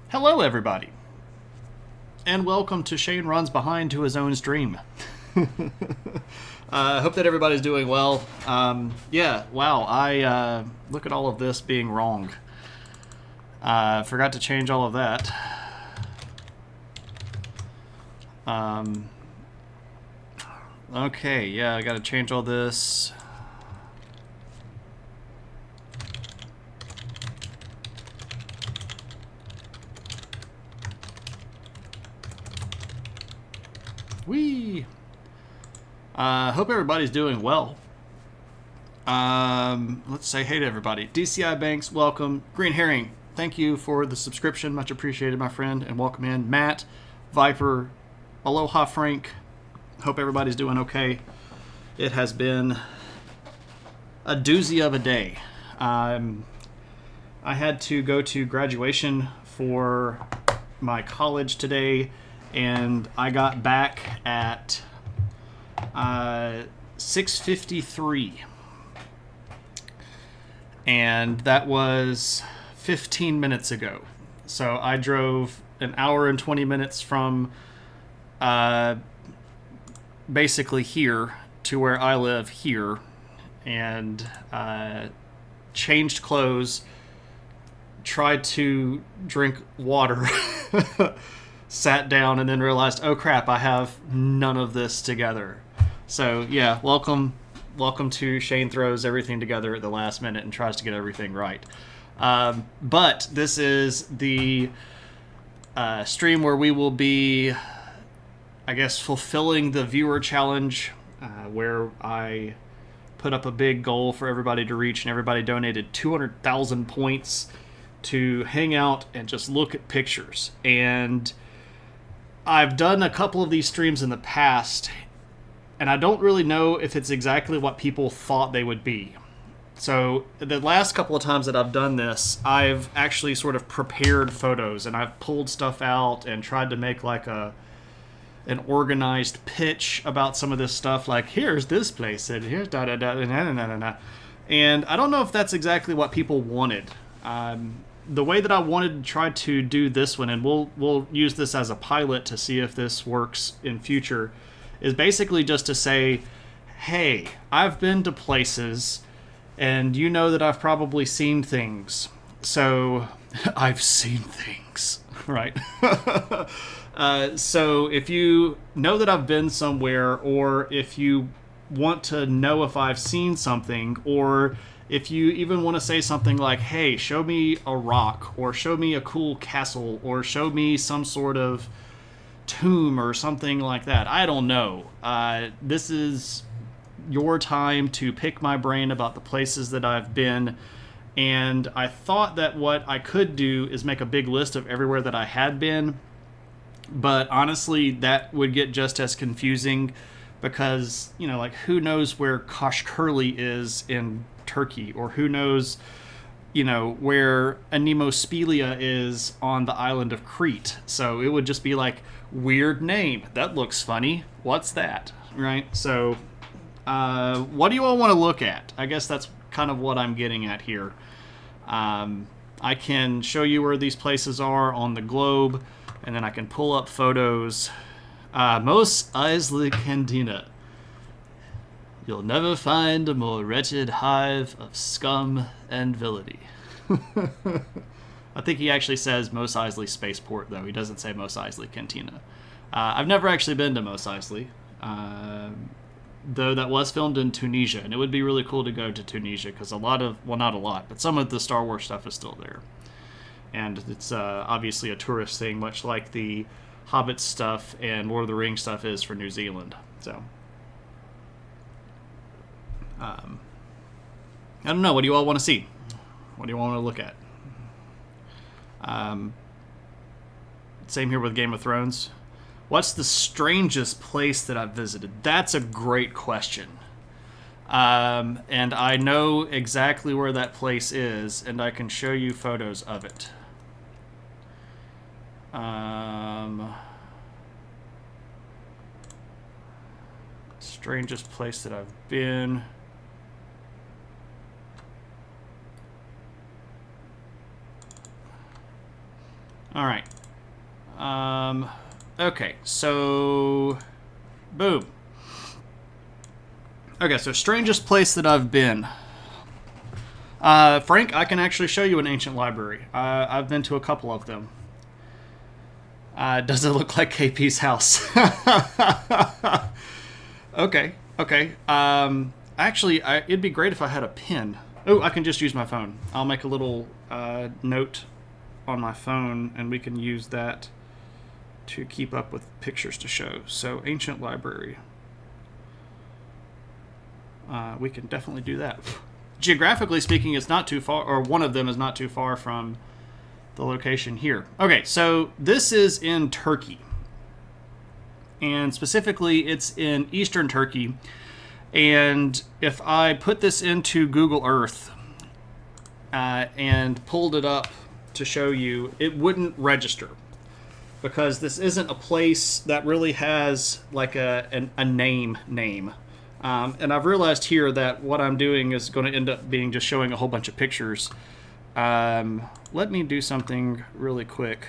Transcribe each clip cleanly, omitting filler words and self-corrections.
Hello, everybody, and welcome to Shane Runs Behind to His Own Stream. I hope that everybody's doing well. Yeah, wow, I look at all of this being wrong. Forgot to change all of that. Okay, yeah, I gotta change all this. Whee! Hope everybody's doing well. Let's say hey to everybody. DCI Banks, welcome. Green Herring, thank you for the subscription. Much appreciated, my friend, and welcome in. Matt, Viper, Aloha Frank. Hope everybody's doing okay. It has been a doozy of a day. I had to go to graduation for my college today, and I got back at 6:53, and that was 15 minutes ago. So I drove an hour and 20 minutes from basically here to where I live here, and changed clothes, tried to drink water, sat down, and then realized, oh crap, I have none of this together. So yeah, welcome to Shane throws everything together at the last minute and tries to get everything right. But this is the stream where we will be, I guess, fulfilling the viewer challenge, where I put up a big goal for everybody to reach, and everybody donated 200,000 points to hang out and just look at pictures. And I've done a couple of these streams in the past, and I don't really know if it's exactly what people thought they would be. So the last couple of times that I've done this, I've actually sort of prepared photos, and I've pulled stuff out and tried to make like an organized pitch about some of this stuff, like here's this place and here's da da da da da da da. And I don't know if that's exactly what people wanted. The way that I wanted to try to do this one, and we'll use this as a pilot to see if this works in future, is basically just to say, hey, I've been to places, and you know that I've probably seen things. So I've seen things, right? So if you know that I've been somewhere, or if you want to know if I've seen something, or if you even want to say something like, hey, show me a rock, or show me a cool castle, or show me some sort of tomb or something like that, I don't know. This is your time to pick my brain about the places that I've been. And I thought that what I could do is make a big list of everywhere that I had been. But honestly, that would get just as confusing because, you know, like, who knows where Koshkurli is in Turkey, or who knows, you know, where Anemospelia is on the island of Crete. So it would just be like, weird name. That looks funny. What's that? Right? So what do you all want to look at? I guess that's kind of what I'm getting at here. I can show you where these places are on the globe, and then I can pull up photos. Mos Eisley Cantina. You'll never find a more wretched hive of scum and villainy. I think he actually says Mos Eisley Spaceport, though. He doesn't say Mos Eisley Cantina. I've never actually been to Mos Eisley, though that was filmed in Tunisia, and it would be really cool to go to Tunisia because a lot of, well, not a lot, but some of the Star Wars stuff is still there. And it's obviously a tourist thing, much like the Hobbit stuff and Lord of the Rings stuff is for New Zealand. So, I don't know. What do you all want to see? What do you all want to look at? Same here with Game of Thrones. What's the strangest place that I've visited? That's a great question. And I know exactly where that place is, and I can show you photos of it. Strangest place that I've been. All right. Okay, so boom. Okay, so strangest place that I've been. Frank, I can actually show you an ancient library. I've been to a couple of them. Does it look like KP's house? Okay, okay. Actually, it'd be great if I had a pen. Oh, I can just use my phone. I'll make a little note on my phone, and we can use that to keep up with pictures to show. So, ancient library. We can definitely do that. Geographically speaking, it's not too far, or one of them is not too far from the location here. Okay, so this is in Turkey. And specifically, it's in eastern Turkey. And if I put this into Google Earth and pulled it up to show you, it wouldn't register. Because this isn't a place that really has like a name. And I've realized here that what I'm doing is going to end up being just showing a whole bunch of pictures. Let me do something really quick.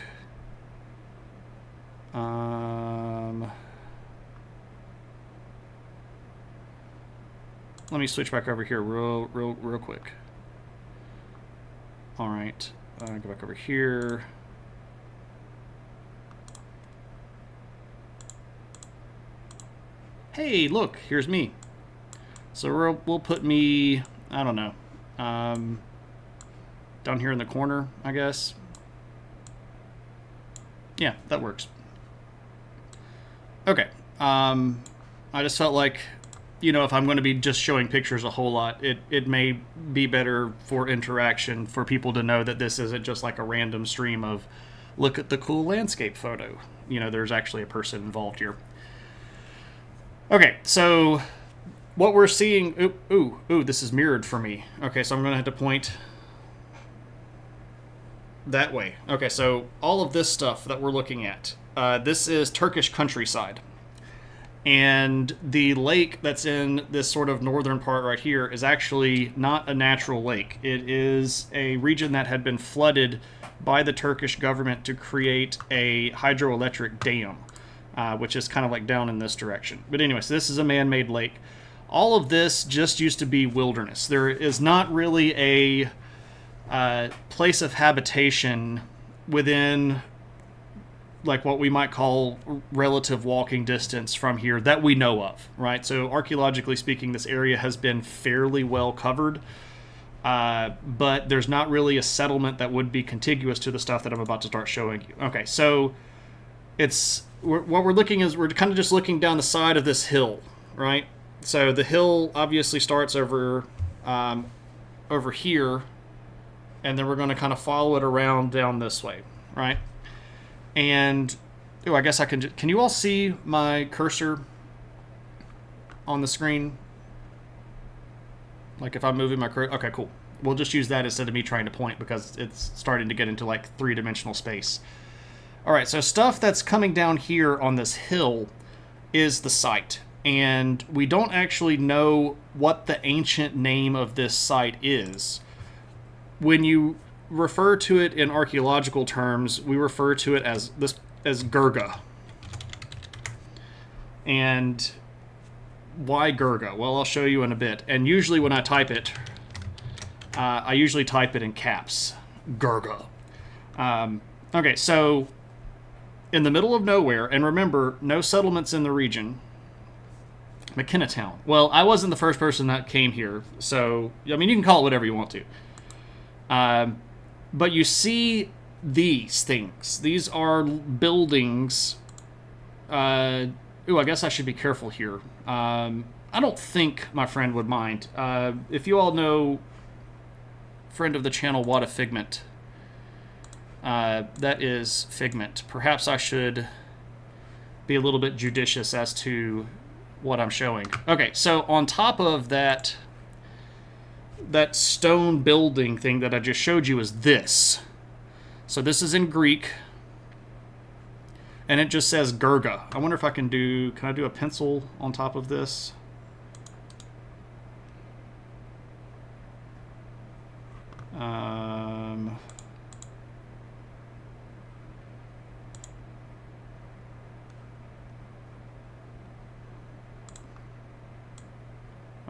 Let me switch back over here real quick. All right, go back over here. Hey, look, here's me. So we'll put me, I don't know, down here in the corner, I guess. Yeah, that works. Okay. I just felt like, you know, if I'm going to be just showing pictures a whole lot, it may be better for interaction for people to know that this isn't just like a random stream of look at the cool landscape photo. You know, there's actually a person involved here. Okay, so what we're seeing... Ooh, this is mirrored for me. Okay, so I'm going to have to point that way. Okay, so all of this stuff that we're looking at, this is Turkish countryside. And the lake that's in this sort of northern part right here is actually not a natural lake. It is a region that had been flooded by the Turkish government to create a hydroelectric dam, which is kind of like down in this direction. But anyway, so this is a man-made lake. All of this just used to be wilderness. There is not really a place of habitation within like what we might call relative walking distance from here that we know of, right? So archaeologically speaking, this area has been fairly well covered, but there's not really a settlement that would be contiguous to the stuff that I'm about to start showing you. Okay, so what we're looking is we're kind of just looking down the side of this hill, right? So the hill obviously starts over here, and then we're going to kind of follow it around down this way, right? And, I guess I can you all see my cursor on the screen? Like if I'm moving my cursor, okay, cool. We'll just use that instead of me trying to point because it's starting to get into like three-dimensional space. All right, so stuff that's coming down here on this hill is the site. And we don't actually know what the ancient name of this site is. When you refer to it in archaeological terms, we refer to it as Gurga. And why Gurga? Well, I'll show you in a bit. And usually when I type it, I usually type it in caps. Gurga. Okay, so in the middle of nowhere, and remember, no settlements in the region, McKenna Town. Well, I wasn't the first person that came here, so, I mean, you can call it whatever you want to. But you see these things. These are buildings. I guess I should be careful here. I don't think my friend would mind. If you all know friend of the channel, What a Figment, that is Figment. Perhaps I should be a little bit judicious as to what I'm showing. Okay, so on top of that stone building thing that I just showed you is this. So this is in Greek, and it just says Gurga. I wonder if I can I do a pencil on top of this?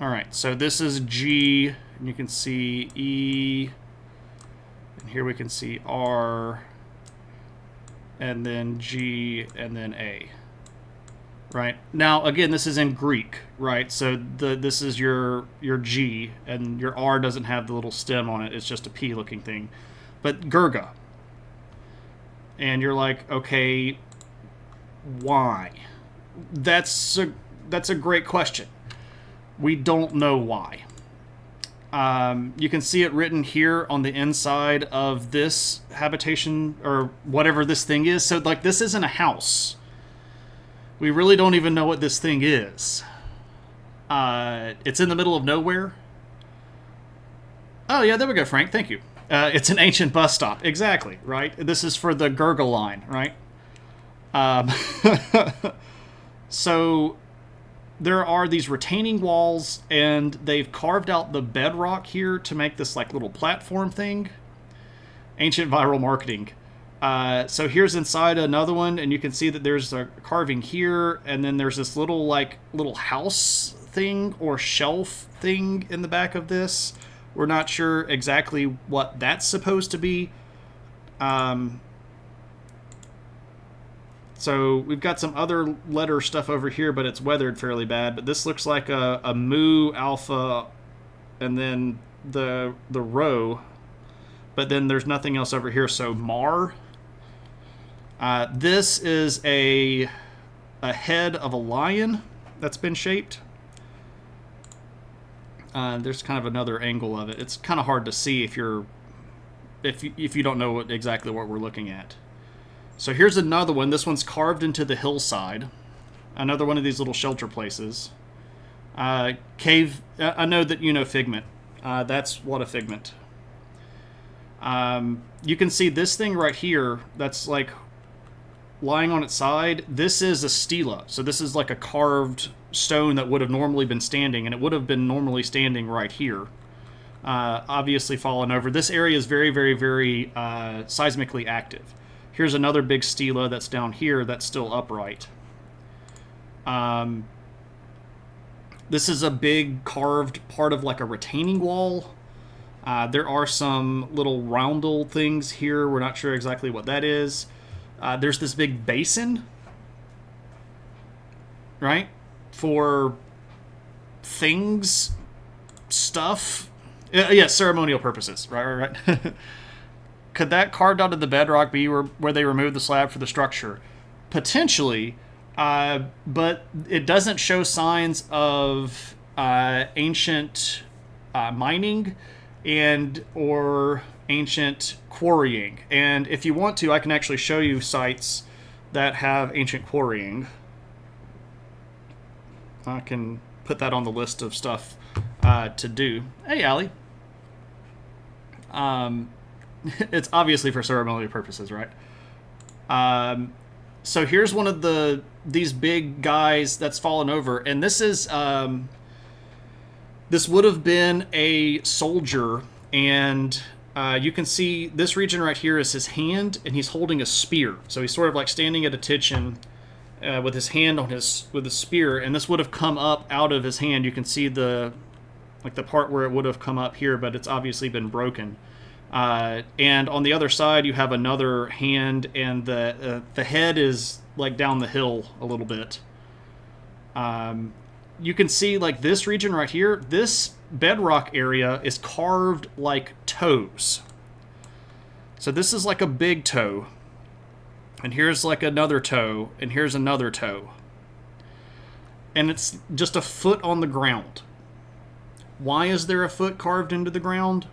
All right, so this is G, and you can see E, and here we can see R, and then G, and then A. Right? Now, again, this is in Greek, right? So this is your G, and your R doesn't have the little stem on it. It's just a P-looking thing. But Gurga. And you're like, okay, why? That's a great question. We don't know why. You can see it written here on the inside of this habitation, or whatever this thing is. So, like, this isn't a house. We really don't even know what this thing is. It's in the middle of nowhere. Oh, yeah, there we go, Frank. Thank you. It's an ancient bus stop. Exactly, right? This is for the Gurga line, right? So there are these retaining walls, and they've carved out the bedrock here to make this like little platform thing. Ancient viral marketing. So here's inside another one, and you can see that there's a carving here, and then there's this little house thing or shelf thing in the back of this. We're not sure exactly what that's supposed to be. So we've got some other letter stuff over here, but it's weathered fairly bad. But this looks like a mu, alpha, and then the rho. But then there's nothing else over here, so Mar. This is a head of a lion that's been shaped. There's kind of another angle of it. It's kind of hard to see if you don't know exactly what we're looking at. So here's another one. This one's carved into the hillside. Another one of these little shelter places. Cave. I know that you know Figment. That's what a Figment. You can see this thing right here that's like lying on its side. This is a stela. So this is like a carved stone that would have normally been standing, and it would have been normally standing right here. Obviously fallen over. This area is very, very, very seismically active. Here's another big stela that's down here that's still upright. This is a big carved part of like a retaining wall. There are some little roundel things here. We're not sure exactly what that is. There's this big basin, right? For things, stuff. Yeah, ceremonial purposes. Right. Could that carved out of the bedrock be where they removed the slab for the structure? Potentially, but it doesn't show signs of ancient mining and or ancient quarrying. And if you want to, I can actually show you sites that have ancient quarrying. I can put that on the list of stuff to do. Hey, Allie. It's obviously for ceremonial purposes, right? So here's one of these big guys that's fallen over, and this is this would have been a soldier, and you can see this region right here is his hand, and he's holding a spear. So he's sort of like standing at attention with his hand on with his spear, and this would have come up out of his hand. You can see the part where it would have come up here, but it's obviously been broken. And on the other side, you have another hand, and the head is like down the hill a little bit. You can see like this region right here, this bedrock area is carved like toes. So this is like a big toe, and here's like another toe, and here's another toe. And it's just a foot on the ground. Why is there a foot carved into the ground?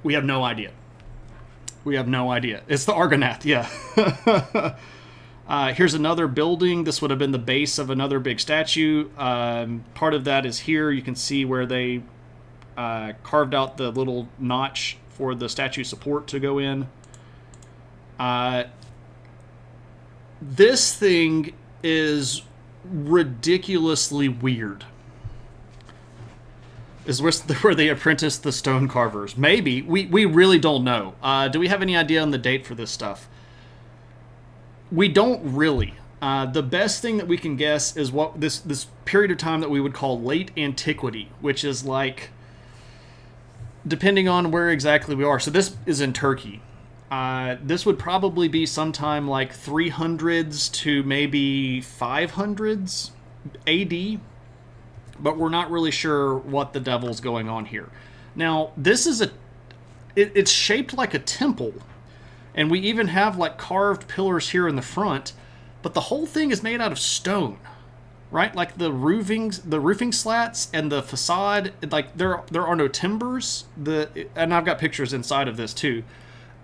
We have no idea. We have no idea. It's the Argonath, yeah. Here's another building. This would have been the base of another big statue. Part of that is here. You can see where they carved out the little notch for the statue support to go in. This thing is ridiculously weird. Is where they apprenticed the stone carvers. Maybe. We really don't know. Do we have any idea on the date for this stuff? We don't really. The best thing that we can guess is what this period of time that we would call late antiquity, which is like, depending on where exactly we are. So this is in Turkey. This would probably be sometime like 300s to maybe 500s AD, but we're not really sure what the devil's going on here. Now, this is it's shaped like a temple, and we even have like carved pillars here in the front, but the whole thing is made out of stone, right? Like the roofing slats and the facade, like there are no timbers. And I've got pictures inside of this too.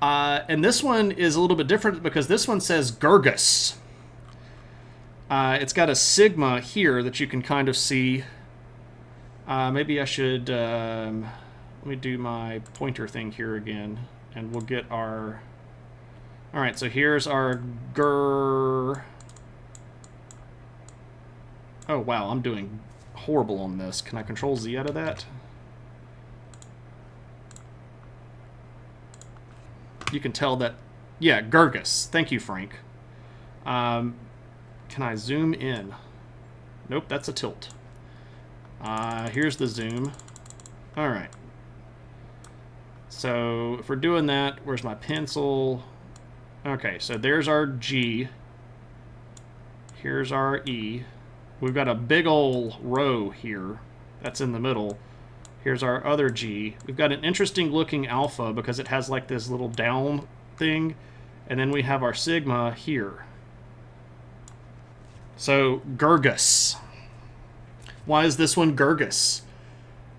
And this one is a little bit different because this one says Girgis. It's got a sigma here that you can kind of see. Maybe I should let me do my pointer thing here again, and we'll get our. All right, so here's our Gur. Oh wow, I'm doing horrible on this. Can I Control Z out of that? You can tell that, yeah, Girgis. Thank you, Frank. Can I zoom in? Nope, that's a tilt. Here's the zoom. All right. So if we're doing that, where's my pencil? Okay, so there's our G. Here's our E. We've got a big old row here that's in the middle. Here's our other G. We've got an interesting looking alpha because it has like this little down thing. And then we have our sigma here. So, Girgis. Why is this one Girgis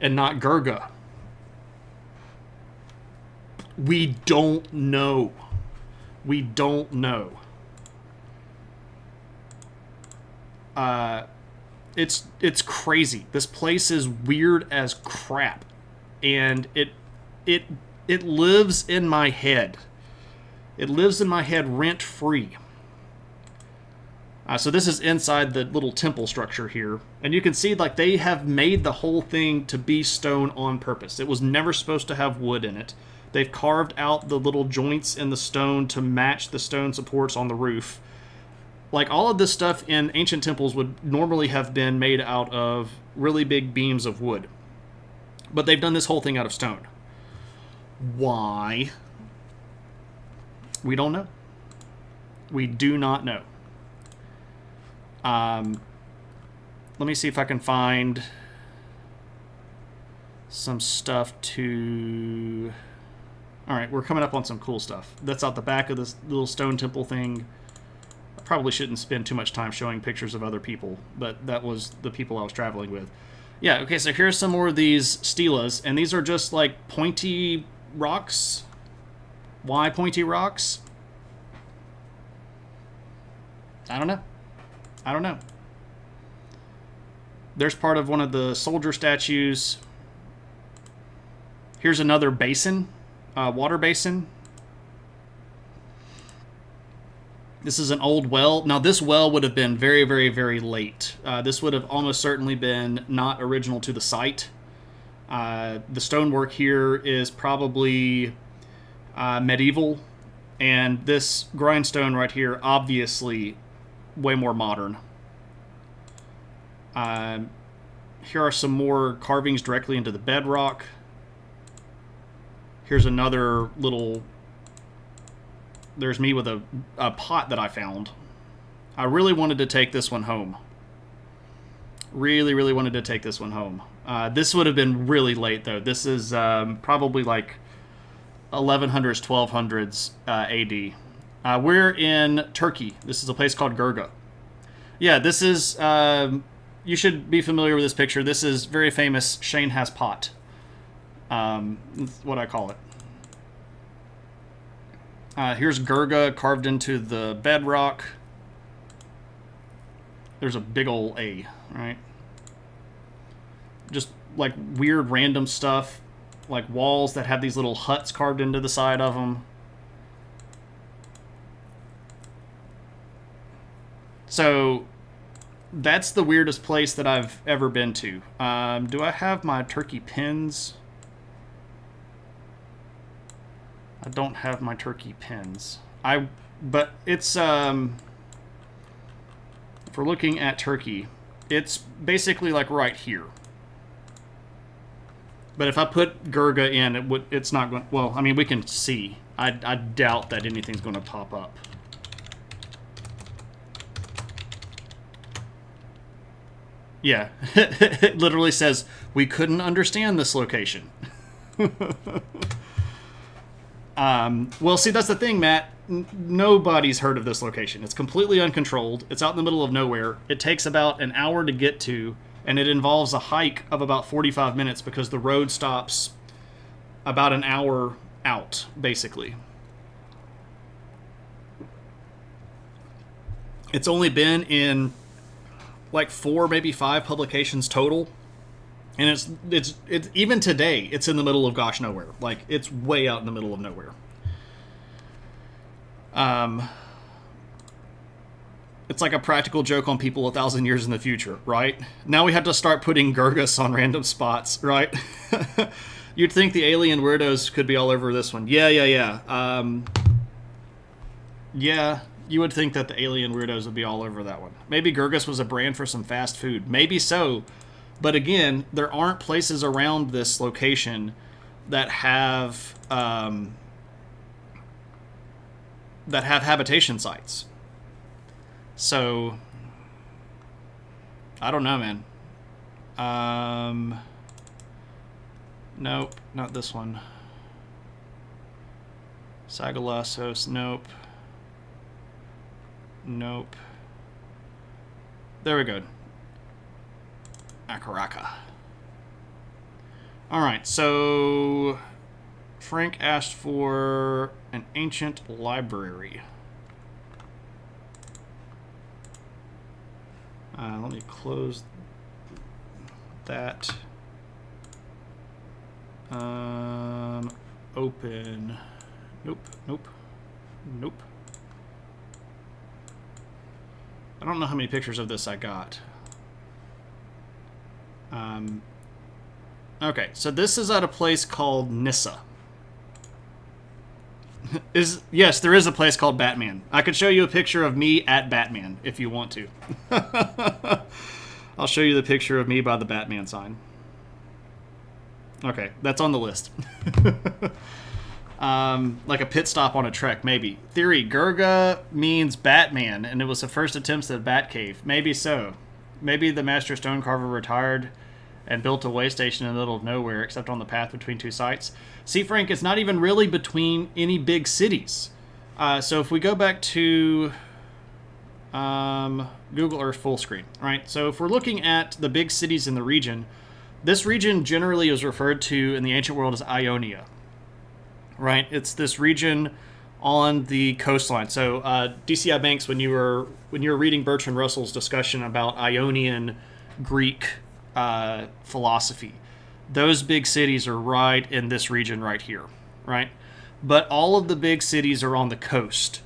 and not Gurga? We don't know. We don't know. It's crazy. This place is weird as crap, and it lives in my head. It lives in my head rent free. So this is inside the little temple structure here, and you can see like they have made the whole thing to be stone on purpose. It was never supposed to have wood in it. They've carved out the little joints in the stone to match the stone supports on the roof. Like, all of this stuff in ancient temples would normally have been made out of really big beams of wood. But they've done this whole thing out of stone. Why? We don't know. We do not know. Let me see if I can find some stuff to... Alright, we're coming up on some cool stuff. That's out the back of this little stone temple thing. Probably shouldn't spend too much time showing pictures of other people, but that was the people I was traveling with. Yeah, okay, so here's some more of these stelas, and these are just like pointy rocks. Why pointy rocks? I don't know. I don't know. There's part of one of the soldier statues. Here's another basin, water basin. This is an old well. Now, this well would have been very, very, very late. This would have almost certainly been not original to the site. The stonework here is probably medieval, and this grindstone right here, obviously way more modern. Here are some more carvings directly into the bedrock. Here's another little... There's me with a pot that I found. I really wanted to take this one home. Really, really wanted to take this one home. This would have been really late, though. This is probably like 1100s, 1200s AD. We're in Turkey. This is a place called Gurga. Yeah, this is... you should be familiar with this picture. This is very famous Shane Has Pot. That's what I call it. Here's Gurga carved into the bedrock. There's a big old A, right? Just like weird random stuff, like walls that have these little huts carved into the side of them. So that's the weirdest place that I've ever been to. Do I have my turkey pins? I don't have my turkey pins. But it's if we're looking at Turkey, it's basically like right here. But if I put Gurga in, it's not going. Well, I mean, we can see. I doubt that anything's going to pop up. Yeah, it literally says we couldn't understand this location. Well, see, that's the thing, Matt. Nobody's heard of this location. It's completely uncontrolled. It's out in the middle of nowhere. It takes about an hour to get to, and it involves a hike of about 45 minutes because the road stops about an hour out, basically. It's only been in like 4, maybe 5 publications total. And it's even today, it's in the middle of gosh nowhere. Like, it's way out in the middle of nowhere. It's like a practical joke on people 1,000 years in the future, right? Now we have to start putting Gurgas on random spots, right? You'd think the alien weirdos could be all over this one. Yeah. Yeah, you would think that the alien weirdos would be all over that one. Maybe Gurgas was a brand for some fast food. Maybe so. But again, there aren't places around this location that have habitation sites. So I don't know, man. Nope, not this one. Sagalassos, nope. Nope. There we go. Akaraka. Alright, so Frank asked for an ancient library. Let me close that. Open. Nope. I don't know how many pictures of this I got. Okay, so this is at a place called Nissa. Yes, there is a place called Batman. I could show you a picture of me at Batman if you want to. I'll show you the picture of me by the Batman sign. Okay, that's on the list. Like a pit stop on a trek, maybe. Theory, Gurga means Batman, and it was the first attempts at Batcave. Maybe so. Maybe the Master Stonecarver retired and built a way station in the middle of nowhere, except on the path between 2 sites. See, Frank, it's not even really between any big cities. So if we go back to Google Earth full screen, right? So if we're looking at the big cities in the region, this region generally is referred to in the ancient world as Ionia, right? It's this region on the coastline. So DCI Banks, when you were reading Bertrand Russell's discussion about Ionian Greek philosophy, those big cities are right in this region right here, right? But all of the big cities are on the coast.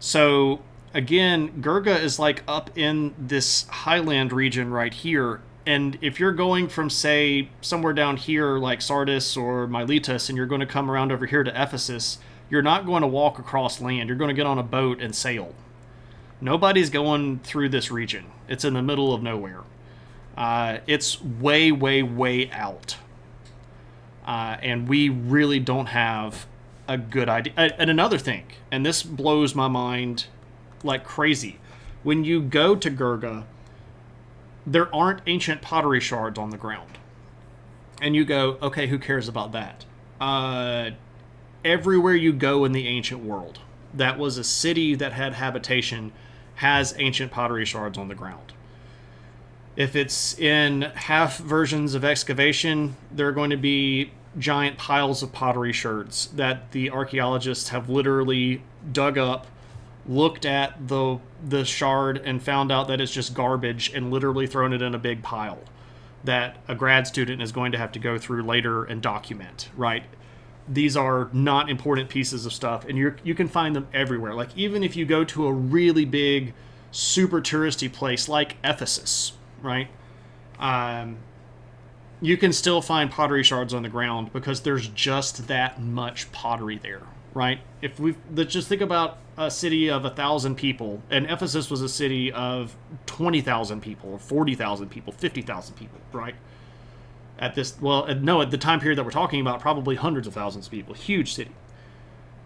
So again, Gurga is like up in this highland region right here. And if you're going from, say, somewhere down here like Sardis or Miletus, and you're going to come around over here to Ephesus, you're not going to walk across land. You're going to get on a boat and sail. Nobody's going through this region. It's in the middle of nowhere. It's way, way, way out. And we really don't have a good idea. And another thing, and this blows my mind like crazy, when you go to Gurga, there aren't ancient pottery shards on the ground. And you go, okay, who cares about that? Everywhere you go in the ancient world, that was a city that had habitation, has ancient pottery shards on the ground. If it's in half versions of excavation, there are going to be giant piles of pottery shards that the archaeologists have literally dug up, looked at the shard, and found out that it's just garbage and literally thrown it in a big pile that a grad student is going to have to go through later and document, right? These are not important pieces of stuff, and you can find them everywhere. Like, even if you go to a really big, super touristy place like Ephesus, right? You can still find pottery shards on the ground because there's just that much pottery there, right? If we let's just think about a city of 1,000 people, and Ephesus was a city of 20,000 people, or 40,000 people, 50,000 people, right? At this, well, no, at the time period that we're talking about, probably hundreds of thousands of people. Huge city.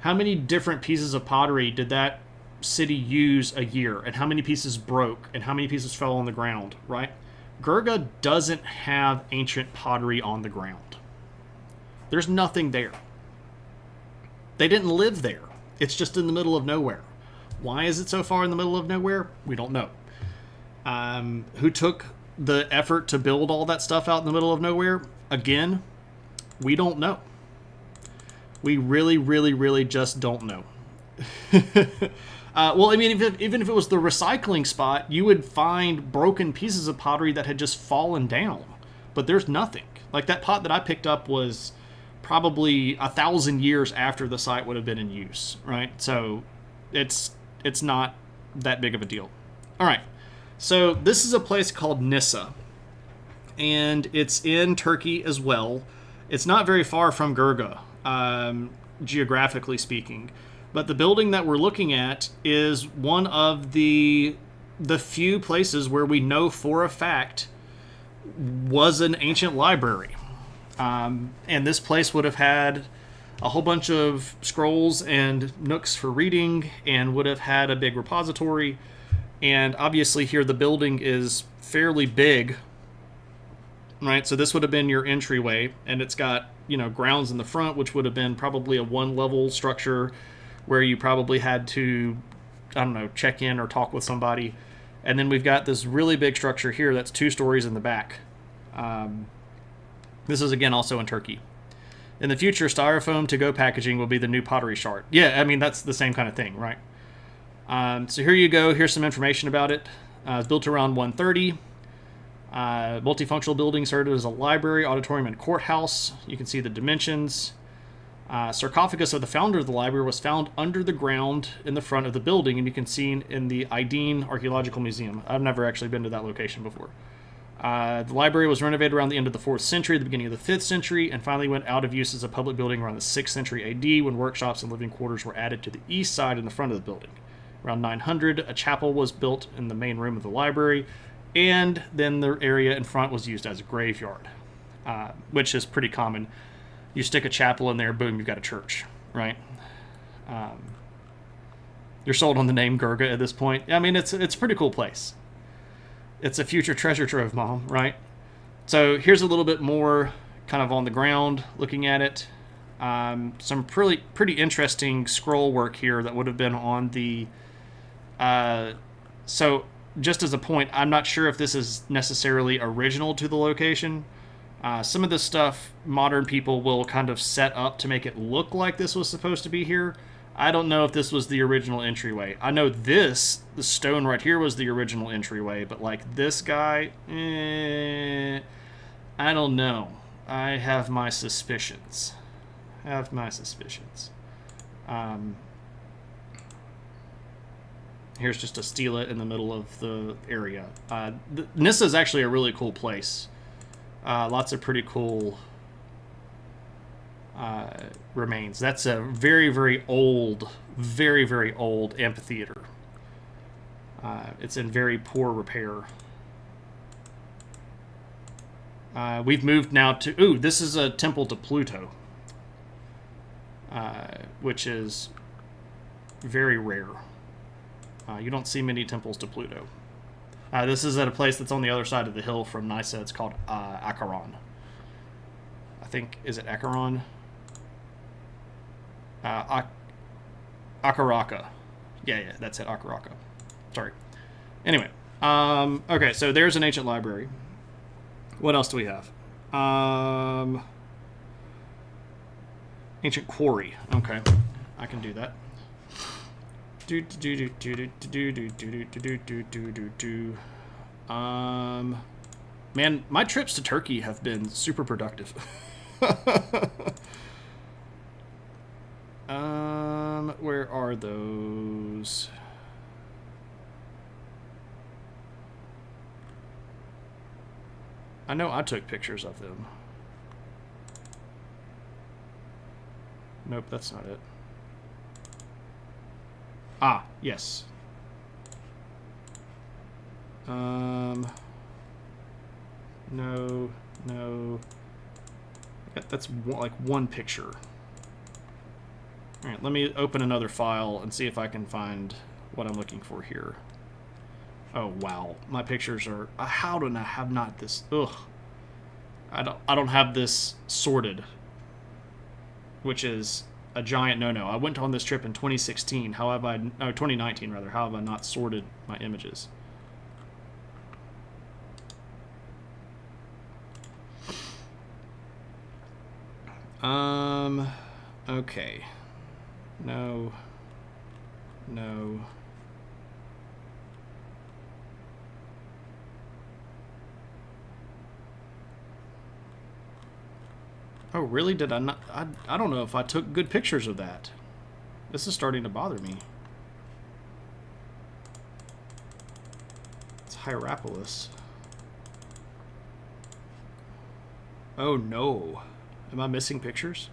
How many different pieces of pottery did that city use a year, and how many pieces broke, and how many pieces fell on the ground, right? Gurga doesn't have ancient pottery on the ground. There's nothing there. They didn't live there. It's just in the middle of nowhere. Why is it so far in the middle of nowhere? We don't know. Who took the effort to build all that stuff out in the middle of nowhere? Again, we don't know. We really, really, really just don't know. Well, I mean, even if it was the recycling spot, you would find broken pieces of pottery that had just fallen down. But there's nothing. Like that pot that I picked up was probably 1,000 years after the site would have been in use, right? So it's not that big of a deal. All right. So this is a place called Nissa, and it's in Turkey as well. It's not very far from Gurga, geographically speaking. But the building that we're looking at is one of the few places where we know for a fact was an ancient library. And this place would have had a whole bunch of scrolls and nooks for reading, and would have had a big repository. And obviously here the building is fairly big, right? So this would have been your entryway, and it's got, grounds in the front, which would have been probably a one-level structure where you probably had to, check in or talk with somebody. And then we've got this really big structure here that's 2 stories in the back. This is, again, also in Turkey. In the future, styrofoam to-go packaging will be the new pottery shard. Yeah, I mean, that's the same kind of thing, right? So here you go. Here's some information about it. It's built around 130. Multifunctional building served as a library, auditorium, and courthouse. You can see the dimensions. Sarcophagus of the founder of the library was found under the ground in the front of the building, and you can see in the Aydin Archaeological Museum. I've never actually been to that location before. The library was renovated around the end of the 4th century, the beginning of the 5th century, and finally went out of use as a public building around the 6th century AD, when workshops and living quarters were added to the east side in the front of the building. Around 900, a chapel was built in the main room of the library, and then the area in front was used as a graveyard, which is pretty common. You stick a chapel in there, boom, you've got a church, right? You're sold on the name Gurga at this point. I mean, it's a pretty cool place. It's a future treasure trove, Mom, right? So here's a little bit more kind of on the ground looking at it. Some pretty interesting scroll work here that would have been on the... So just as a point, I'm not sure if this is necessarily original to the location. Some of this stuff modern people will kind of set up to make it look like this was supposed to be here. I don't know if this was the original entryway. I know the stone right here was the original entryway, but like this guy, I don't know. I have my suspicions. Here's just a stela in the middle of the area. Nissa is actually a really cool place. Lots of pretty cool remains. That's a very, very old amphitheater. It's in very poor repair. We've moved now to... Ooh, this is a temple to Pluto. Which is very rare. You don't see many temples to Pluto. This is at a place that's on the other side of the hill from Nysa. It's called Acheron. I think, is it Acheron? Akaraka. Yeah, that's it, Akaraka. Sorry. Anyway, okay, so there's an ancient library. What else do we have? Ancient quarry. Okay, I can do that. Man, my trips to Turkey have been super productive. Where are those? I know I took pictures of them. Nope, that's not it. Ah, yes. No, no. That's like one picture. All right, let me open another file and see if I can find what I'm looking for here. Oh wow, my pictures are. How do I have not this? Ugh. I don't have this sorted, which is a giant no-no. I went on this trip in 2016. How have I? No, 2019 rather. How have I not sorted my images? Okay. No. No. Oh, really? Did I not? I don't know if I took good pictures of that. This is starting to bother me. It's Hierapolis. Oh, no. Am I missing pictures?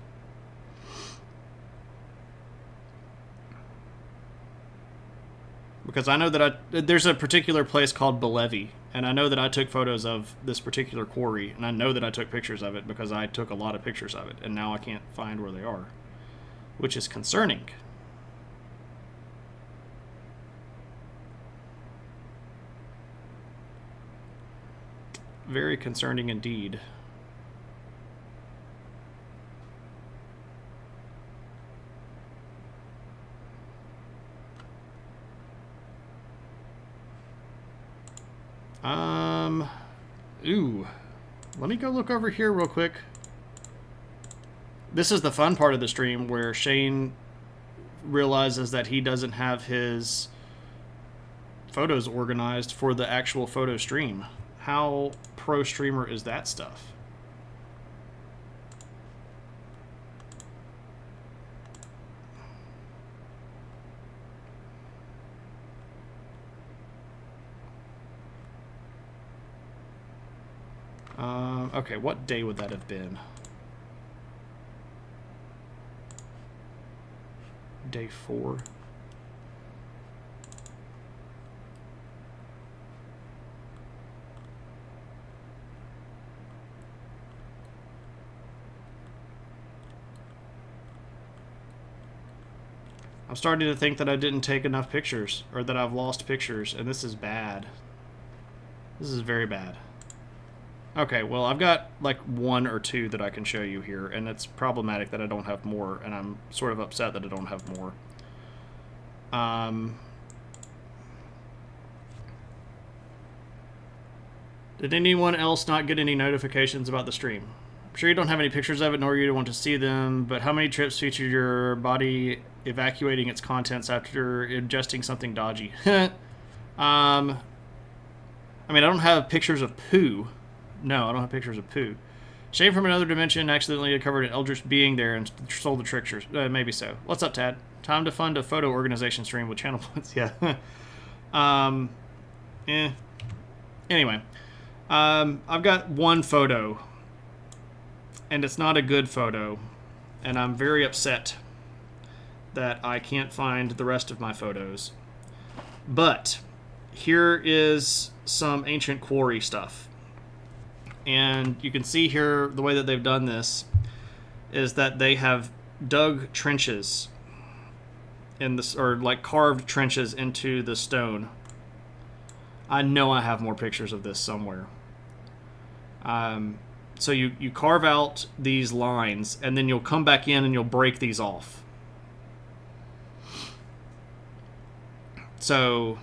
Because I know that there's a particular place called Bellevue, and I know that I took photos of this particular quarry, and I know that I took pictures of it because I took a lot of pictures of it, and now I can't find where they are, which is concerning. Very concerning indeed. Ooh. Let me go look over here real quick. This is the fun part of the stream where Shane realizes that he doesn't have his photos organized for the actual photo stream. How pro streamer is that stuff? Okay, what day would that have been? Day 4. I'm starting to think that I didn't take enough pictures, or that I've lost pictures, and this is bad. This is very bad. Okay, well, I've got like 1 or 2 that I can show you here, and it's problematic that I don't have more, and I'm sort of upset that I don't have more. Did anyone else not get any notifications about the stream? I'm sure you don't have any pictures of it, nor you want to see them, but how many trips featured your body evacuating its contents after ingesting something dodgy? I mean, I don't have pictures of poo. No, I don't have pictures of poo. Shane from another dimension accidentally uncovered an eldritch being there and sold the tricksters. Maybe so. What's up, Tad? Time to fund a photo organization stream with channel points. Yeah. Anyway, I've got one photo, and it's not a good photo, and I'm very upset that I can't find the rest of my photos. But here is some ancient quarry stuff. And you can see here the way that they've done this is that they have dug trenches in this, or like carved trenches into the stone. I know I have more pictures of this somewhere. So you carve out these lines, and then you'll come back in and you'll break these off. So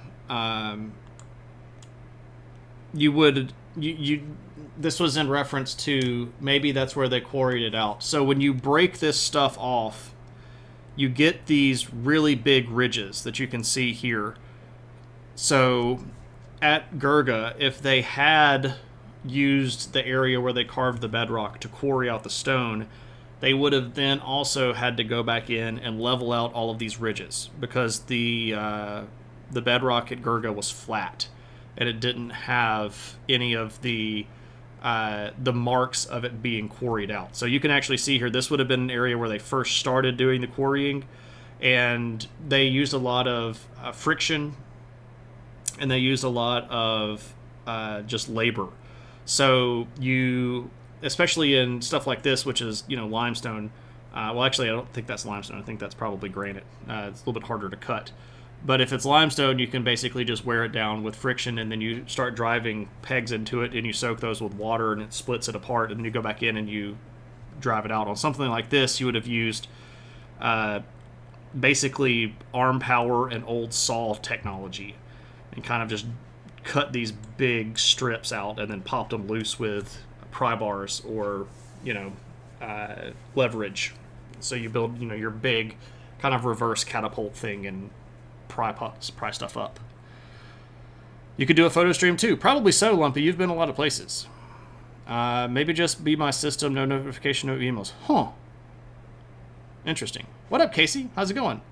this was in reference to maybe that's where they quarried it out. So when you break this stuff off, you get these really big ridges that you can see here. So at Gurga, if they had used the area where they carved the bedrock to quarry out the stone, they would have then also had to go back in and level out all of these ridges, because the bedrock at Gurga was flat and it didn't have any of the marks of it being quarried out. So you can actually see here, this would have been an area where they first started doing the quarrying, and they used a lot of friction, and they used a lot of just labor. So you, especially in stuff like this, which is, you know, limestone. Well, actually, I don't think that's limestone. I think that's probably granite. It's a little bit harder to cut. But if it's limestone, you can basically just wear it down with friction, and then you start driving pegs into it, and you soak those with water, and it splits it apart, and then you go back in and you drive it out. On something like this, you would have used basically arm power and old saw technology, and kind of just cut these big strips out and then popped them loose with pry bars or, you know, leverage. So you build, you know, your big kind of reverse catapult thing and pry stuff up. You could do a photo stream too. Probably so, Lumpy. You've been a lot of places. Maybe just be my system, no notification, no emails. Huh. Interesting. What up, Casey? How's it going?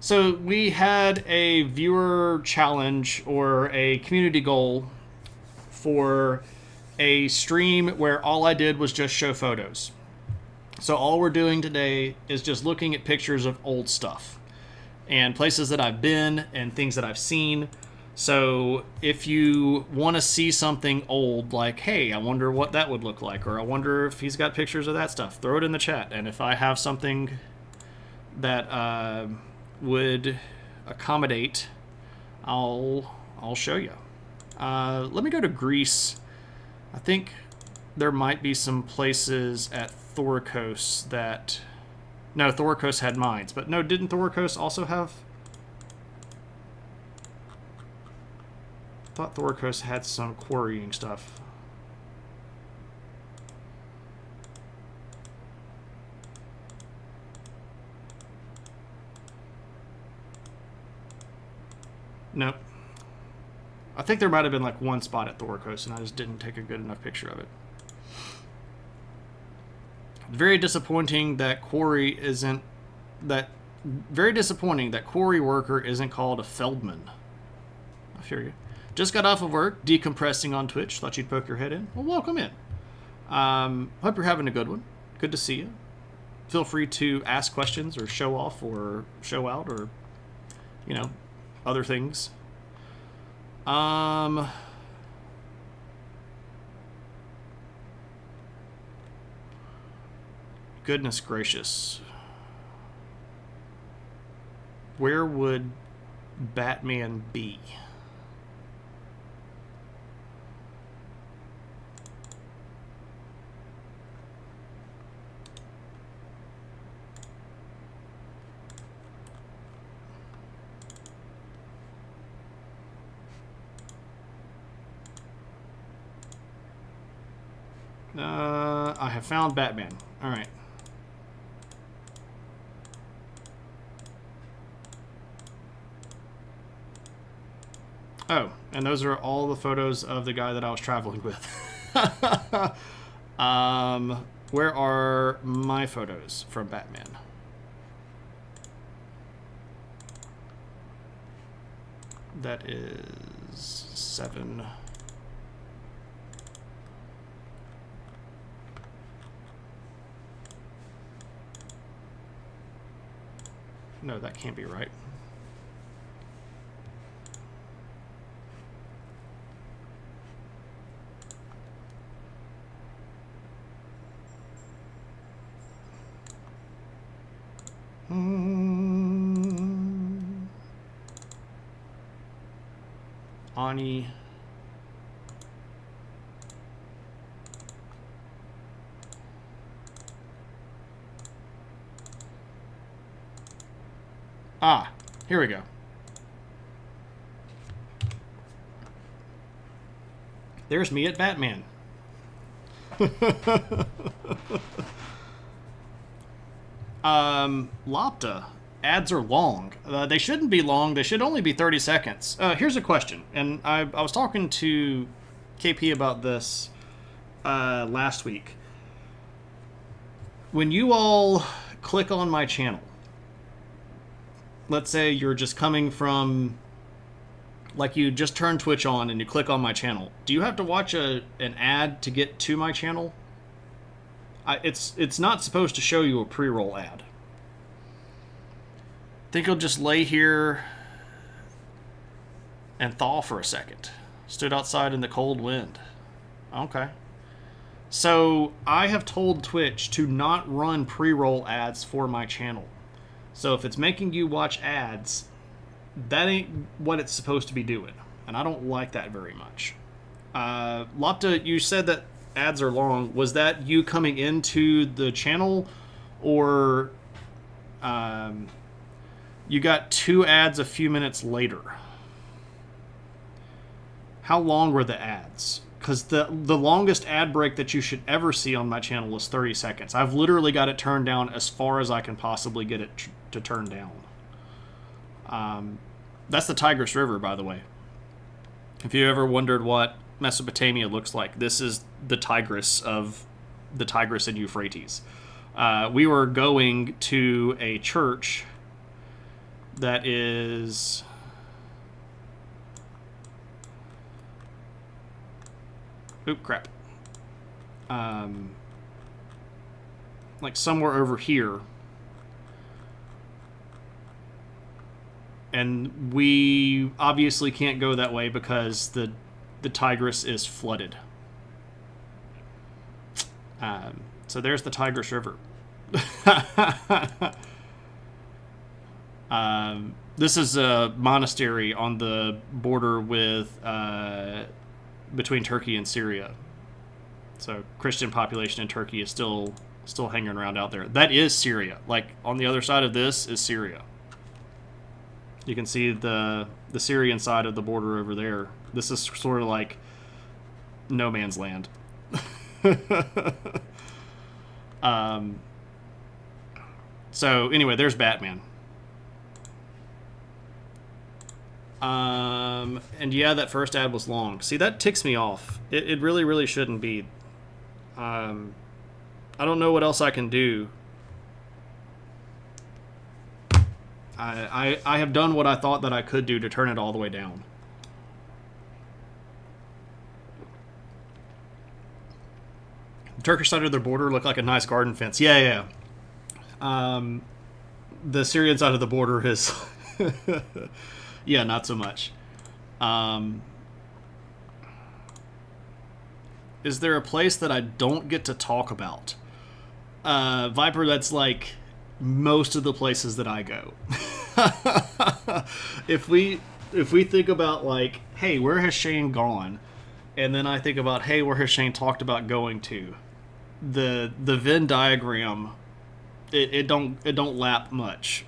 So we had a viewer challenge or a community goal for a stream where all I did was just show photos. So all we're doing today is just looking at pictures of old stuff and places that I've been and things that I've seen. So if you want to see something old, like, hey, I wonder what that would look like, or I wonder if he's got pictures of that stuff, throw it in the chat. And if I have something that would accommodate, I'll show you. Let me go to Greece. I think there might be some places at Thoricos that... No, Thoricos had mines, but no, didn't Thoricos also have... I thought Thoricos had some quarrying stuff. Nope. I think there might have been like one spot at Thoricos, and I just didn't take a good enough picture of it. Very disappointing that quarry isn't... Very disappointing that quarry worker isn't called a Feldman. I fear you. Just got off of work, decompressing on Twitch. Thought you'd poke your head in. Well, welcome in. Hope you're having a good one. Good to see you. Feel free to ask questions or show off or show out or, you know, other things. Goodness gracious. Where would Batman be? I have found Batman. All right. Oh, and those are all the photos of the guy that I was traveling with. Where are my photos from Batman? That is 7. No, that can't be right. Ani. Ah, here we go. There's me at Batman. Lopta. Ads are long. They shouldn't be long. They should only be 30 seconds. Here's a question. And I was talking to KP about this last week. When you all click on my channel, let's say you're just coming from, like, you just turn Twitch on and you click on my channel. Do you have to watch an ad to get to my channel? It's not supposed to show you a pre-roll ad. think he'll just lay here and thaw for a second. Stood outside in the cold wind. Okay. So I have told Twitch to not run pre-roll ads for my channel. So if it's making you watch ads, that ain't what it's supposed to be doing. And I don't like that very much. Lopta, you said that ads are long. Was that you coming into the channel, or you got 2 ads a few minutes later? How long were the ads? Because the longest ad break that you should ever see on my channel is 30 seconds. I've literally got it turned down as far as I can possibly get it to turn down. That's the Tigris River, by the way. If you ever wondered what Mesopotamia looks like, this is the Tigris of the Tigris and Euphrates. We were going to a church that is... Oop, crap. Like somewhere over here. And we obviously can't go that way because the Tigris is flooded. So there's the Tigris River. This is a monastery on the border with between Turkey and Syria. So Christian population in Turkey is still hanging around out there. That is Syria. Like on the other side of this is Syria. You can see the Syrian side of the border over there. This is sort of like no man's land. So anyway, there's Batman. And yeah, that first ad was long. See, that ticks me off. It really, really shouldn't be. I don't know what else I can do. I have done what I thought that I could do to turn it all the way down. The Turkish side of their border looked like a nice garden fence. Yeah. The Syrian side of the border is... yeah, not so much. Is there a place that I don't get to talk about? Viper, that's like most of the places that I go. If we think about like, hey, where has Shane gone? And then I think about, hey, where has Shane talked about going to? The Venn diagram, it don't lap much.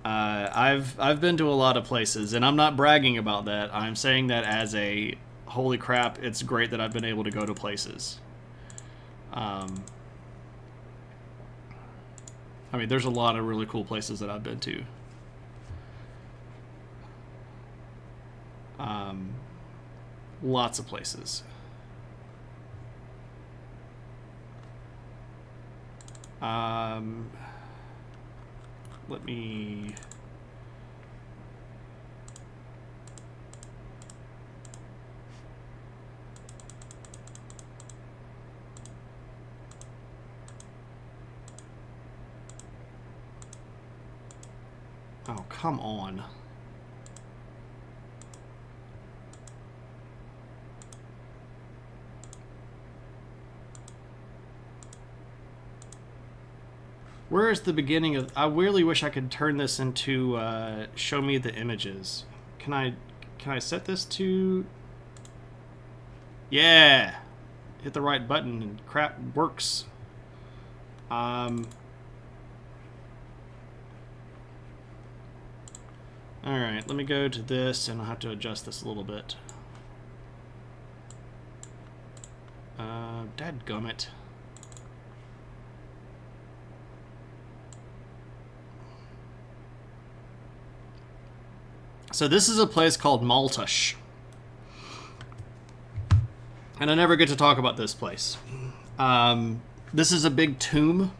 I've been to a lot of places, and I'm not bragging about that. I'm saying that as a holy crap, it's great that I've been able to go to places. I mean, there's a lot of really cool places that I've been to. Lots of places. Let me... Oh, come on. Where is the beginning of... I really wish I could turn this into show me the images. Can I set this to... Yeah! Hit the right button and crap works. Alright, let me go to this, and I'll have to adjust this a little bit. Dadgummit. So this is a place called Maltash. And I never get to talk about this place. This is a big tomb,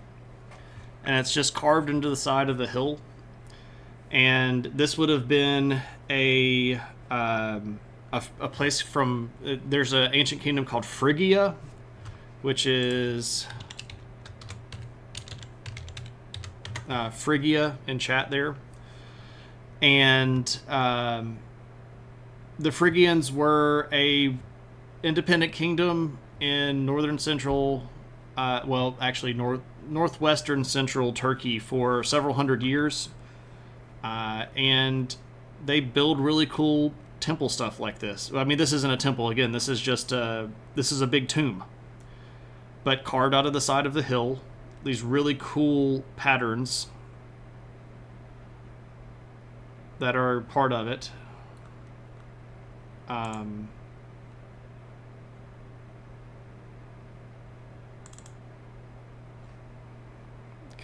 and it's just carved into the side of the hill. And this would have been a place from... There's an ancient kingdom called Phrygia, which is... Phrygia in chat there. And the Phrygians were a independent kingdom in northern central, northwestern central Turkey for several hundred years. And they build really cool temple stuff like this. I mean, this isn't a temple. Again, this is just this is a big tomb, but carved out of the side of the hill. These really cool patterns that are part of it. Can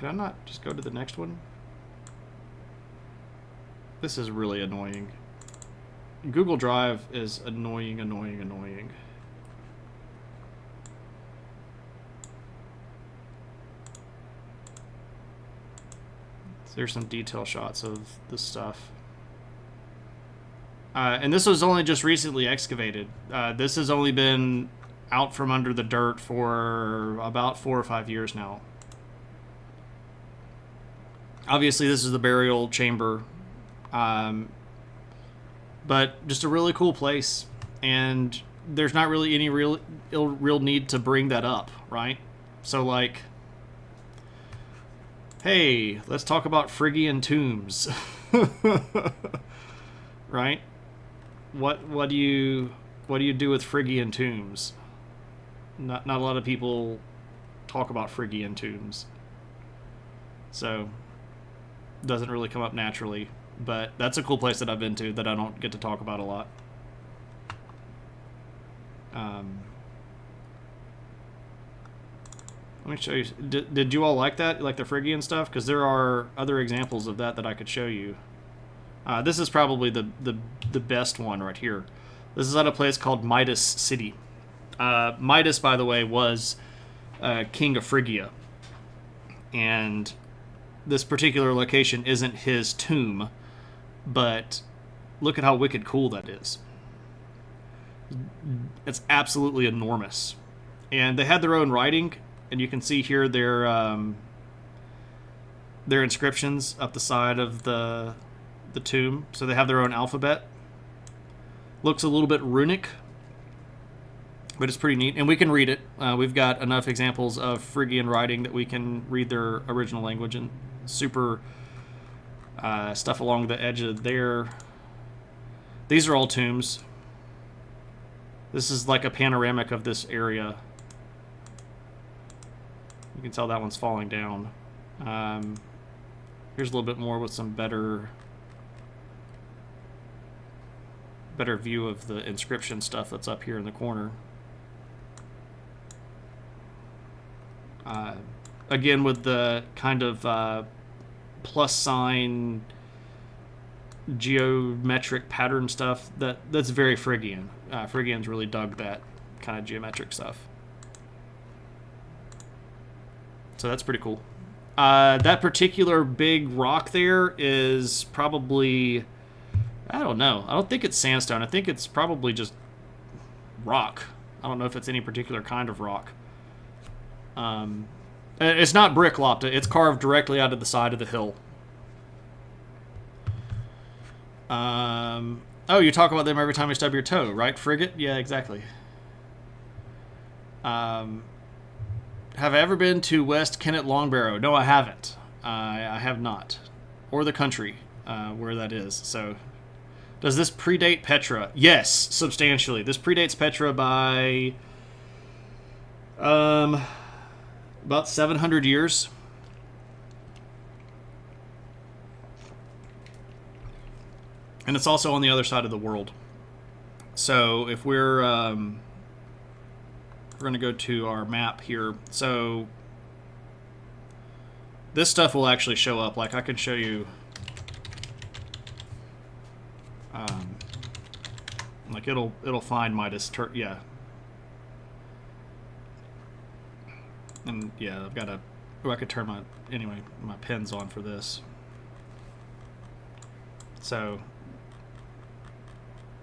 I not just go to the next one? This is really annoying. Google Drive is annoying. There's some detail shots of this stuff. And this was only just recently excavated. This has only been out from under the dirt for about 4 or 5 years now. Obviously, this is the burial chamber. But just a really cool place. And there's not really any real need to bring that up, right? So, like, hey, let's talk about Phrygian tombs. Right? What do you do with Phrygian tombs? Not a lot of people talk about Phrygian tombs. So, doesn't really come up naturally. But that's a cool place that I've been to that I don't get to talk about a lot. Let me show you. Did you all like that? Like the Phrygian stuff? Because there are other examples of that I could show you. This is probably the best one right here. This is at a place called Midas City. Midas, by the way, was king of Phrygia. And this particular location isn't his tomb, but look at how wicked cool that is. It's absolutely enormous. And they had their own writing, and you can see here their inscriptions up the side of the tomb. So they have their own alphabet. Looks a little bit runic, but it's pretty neat. And we can read it. We've got enough examples of Phrygian writing that we can read their original language, and super stuff along the edge of there. These are all tombs. This is like a panoramic of this area. You can tell that one's falling down. Here's a little bit more with some better view of the inscription stuff that's up here in the corner. Again, with the kind of plus sign geometric pattern stuff, that's very Phrygian. Phrygians really dug that kind of geometric stuff. So that's pretty cool. That particular big rock there is probably, I don't know. I don't think it's sandstone. I think it's probably just rock. I don't know if it's any particular kind of rock. It's not brick, Lopta. It's carved directly out of the side of the hill. Oh, you talk about them every time you stub your toe, right, Frigate? Yeah, exactly. Have I ever been to West Kennet Longbarrow? No, I haven't. I have not. Or the country where that is. So, does this predate Petra? Yes, substantially. This predates Petra by about 700 years. And it's also on the other side of the world. So if we're going to go to our map here. So this stuff will actually show up. Like I can show you, like it'll find Midas. Yeah. And yeah, I've got to. Oh, I could turn my pen's on for this. So,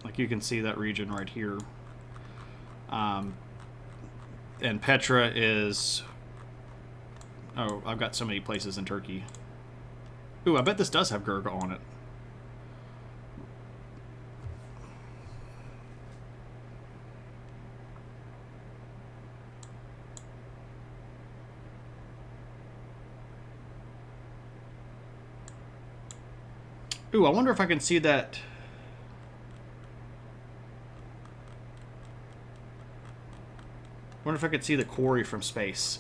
like you can see that region right here. And Petra is. Oh, I've got so many places in Turkey. Ooh, I bet this does have Gurga on it. Ooh, I wonder if I can see that. I wonder if I could see the quarry from space.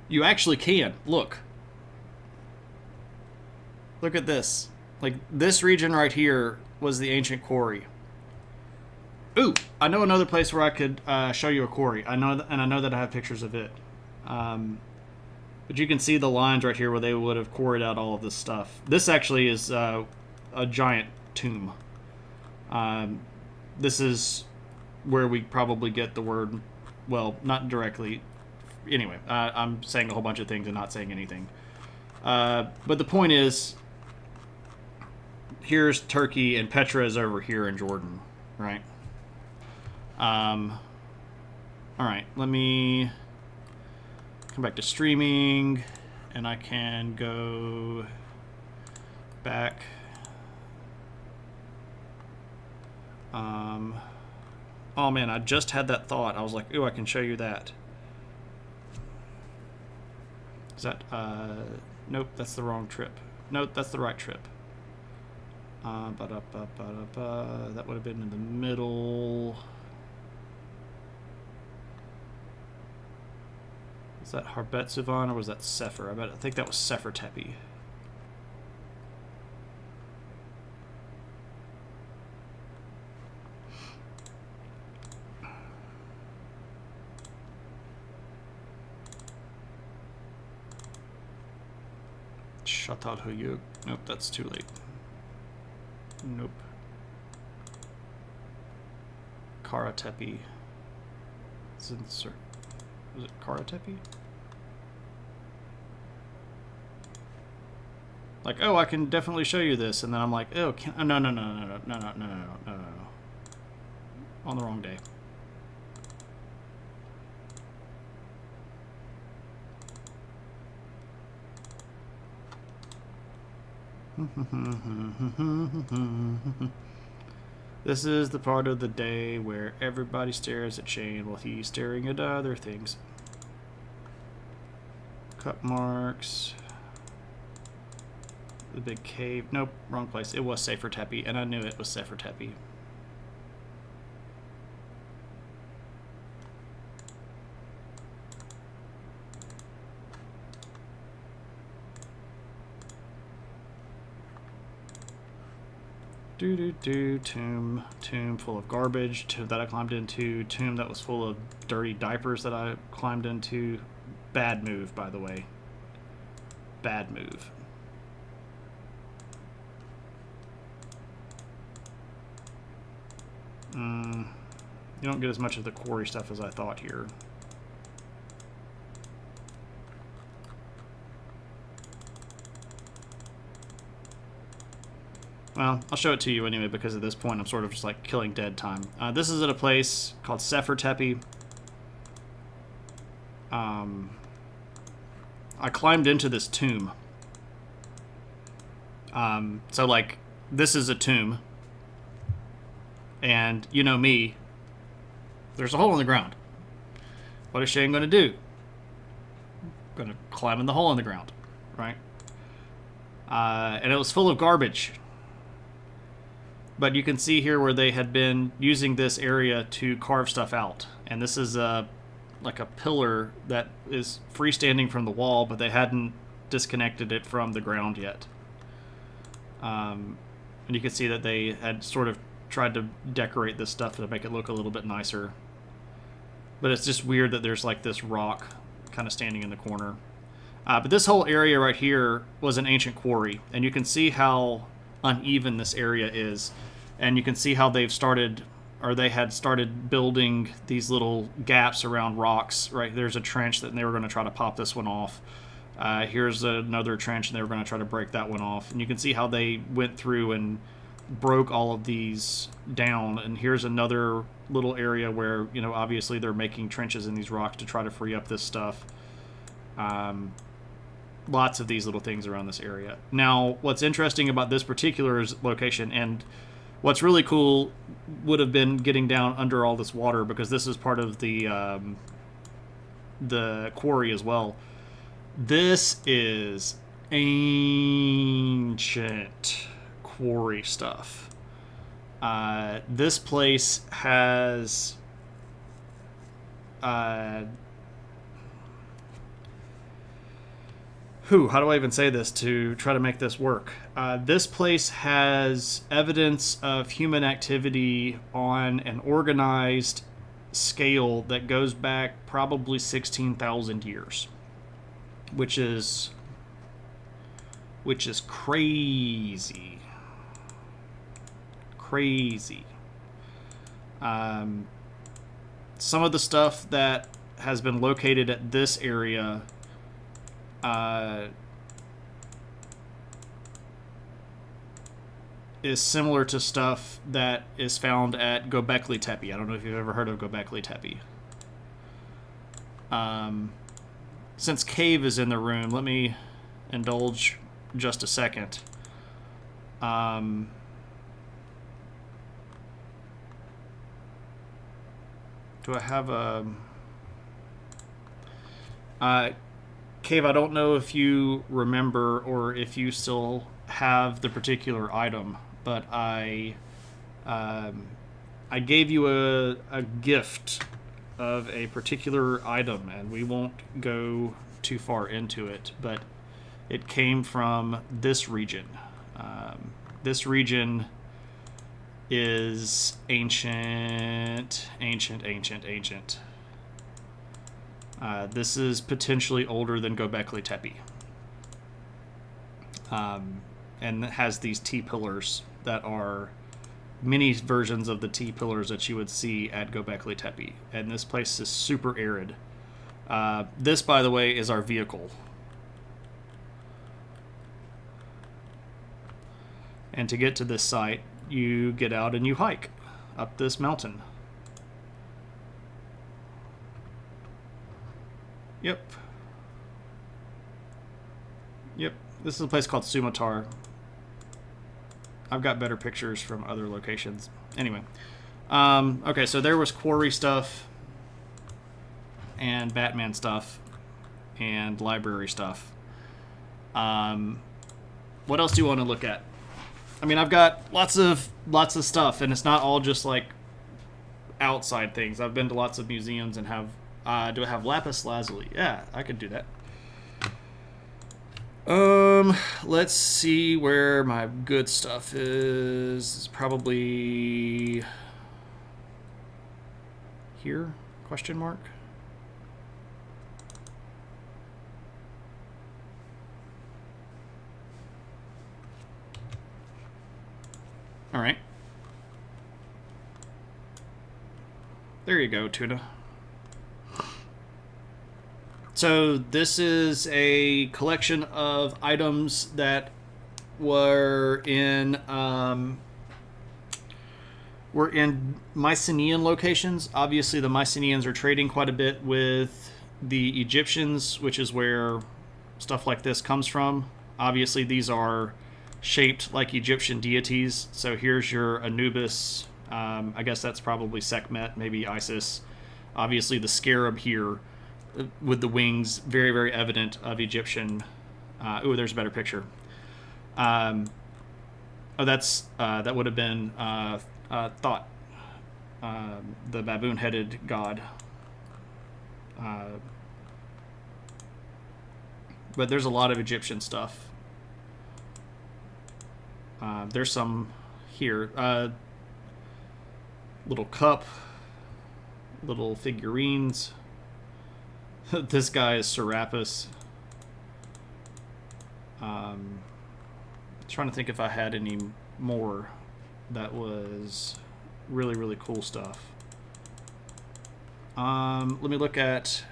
You actually can. Look. Look at this. Like, this region right here was the ancient quarry. Ooh, I know another place where I could show you a quarry. I know that I have pictures of it. But you can see the lines right here where they would have quarried out all of this stuff. This actually is a giant tomb. This is where we probably get the word, well, not directly. Anyway, I'm saying a whole bunch of things and not saying anything. But the point is, here's Turkey and Petra is over here in Jordan, right? All right, let me come back to streaming, and I can go back. Oh man, I just had that thought. I was like, ooh, I can show you that. Is that, nope, that's the wrong trip. Nope, that's the right trip. That would have been in the middle. Is that Harbetsuvan or was that Sefer? I think that was Sefer Tepe. Shatal Huyuk. Nope, that's too late. Nope. Kara Tepe. Was it Kara Tepe? Like, oh, I can definitely show you this, and then I'm like, oh, no. On the wrong day. This is the part of the day where everybody stares at Shane while he's staring at other things. Cut marks. The big cave. Nope, wrong place. It was Sefer Tepe, and I knew it was Sefer Tepe. Tomb full of garbage that I climbed into. Tomb that was full of dirty diapers that I climbed into. Bad move, by the way. Bad move. You don't get as much of the quarry stuff as I thought here. Well, I'll show it to you anyway, because at this point I'm sort of just like killing dead time. This is at a place called Sefer Tepe. I climbed into this tomb. So like, this is a tomb. And you know me, there's a hole in the ground. What is Shane going to do? Going to climb in the hole in the ground, right? And it was full of garbage. But you can see here where they had been using this area to carve stuff out. And this is like a pillar that is freestanding from the wall, but they hadn't disconnected it from the ground yet. And you can see that they had sort of tried to decorate this stuff to make it look a little bit nicer. But it's just weird that there's like this rock kind of standing in the corner. But this whole area right here was an ancient quarry. And you can see how uneven this area is. And you can see how they've started, or they had started building these little gaps around rocks. Right, there's a trench that they were going to try to pop this one off. Here's another trench, and they were going to try to break that one off. And you can see how they went through and broke all of these down, and here's another little area where, you know, obviously they're making trenches in these rocks to try to free up this stuff. Lots of these little things around this area. Now, what's interesting about this particular location, and what's really cool, would have been getting down under all this water, because this is part of the quarry as well. This is ancient quarry stuff. This place has how do I even say this to try to make this work? This place has evidence of human activity on an organized scale that goes back probably 16,000 years, which is crazy. Some of the stuff that has been located at this area is similar to stuff that is found at Göbekli Tepe. I don't know if you've ever heard of Göbekli Tepe. Since Cave is in the room, let me indulge just a second. Do I have a... Cave, I don't know if you remember or if you still have the particular item, but I gave you a gift of a particular item, and we won't go too far into it, but it came from this region. This region is ancient. This is potentially older than Göbekli Tepe. And it has these T-pillars that are mini versions of the T-pillars that you would see at Göbekli Tepe. And this place is super arid. This, by the way, is our vehicle. And to get to this site, you get out and you hike up this mountain. Yep. This is a place called Sumatar. I've got better pictures from other locations. Anyway. Okay, so there was quarry stuff. And Batman stuff. And library stuff. What else do you want to look at? I mean, I've got lots of stuff, and it's not all just like outside things. I've been to lots of museums and have... do I have lapis lazuli? Yeah, I could do that. Let's see where my good stuff is. It's probably here? Question mark. All right. There you go, Tuna. So this is a collection of items that were in Mycenaean locations. Obviously, the Mycenaeans are trading quite a bit with the Egyptians, which is where stuff like this comes from. Obviously, these are shaped like Egyptian deities. So here's your Anubis. I guess that's probably Sekhmet, maybe Isis. Obviously, the scarab here with the wings, very, very evident of Egyptian. Oh, there's a better picture. Oh, that's that would have been Thoth, the baboon-headed god. But there's a lot of Egyptian stuff. There's some here. Little cup, little figurines. This guy is Serapis. Trying to think if I had any more that was really, really cool stuff. Let me look at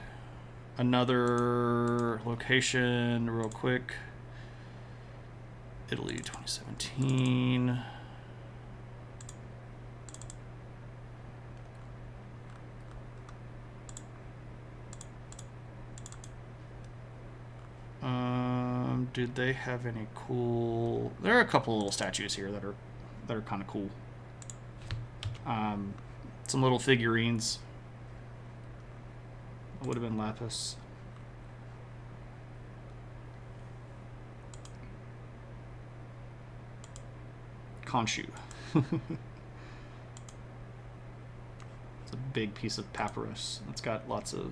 another location real quick. Italy 2017. did they have any cool... There are a couple little statues here that are kind of cool. Some little figurines. It would have been lapis. Khonshu. It's a big piece of papyrus. It's got lots of...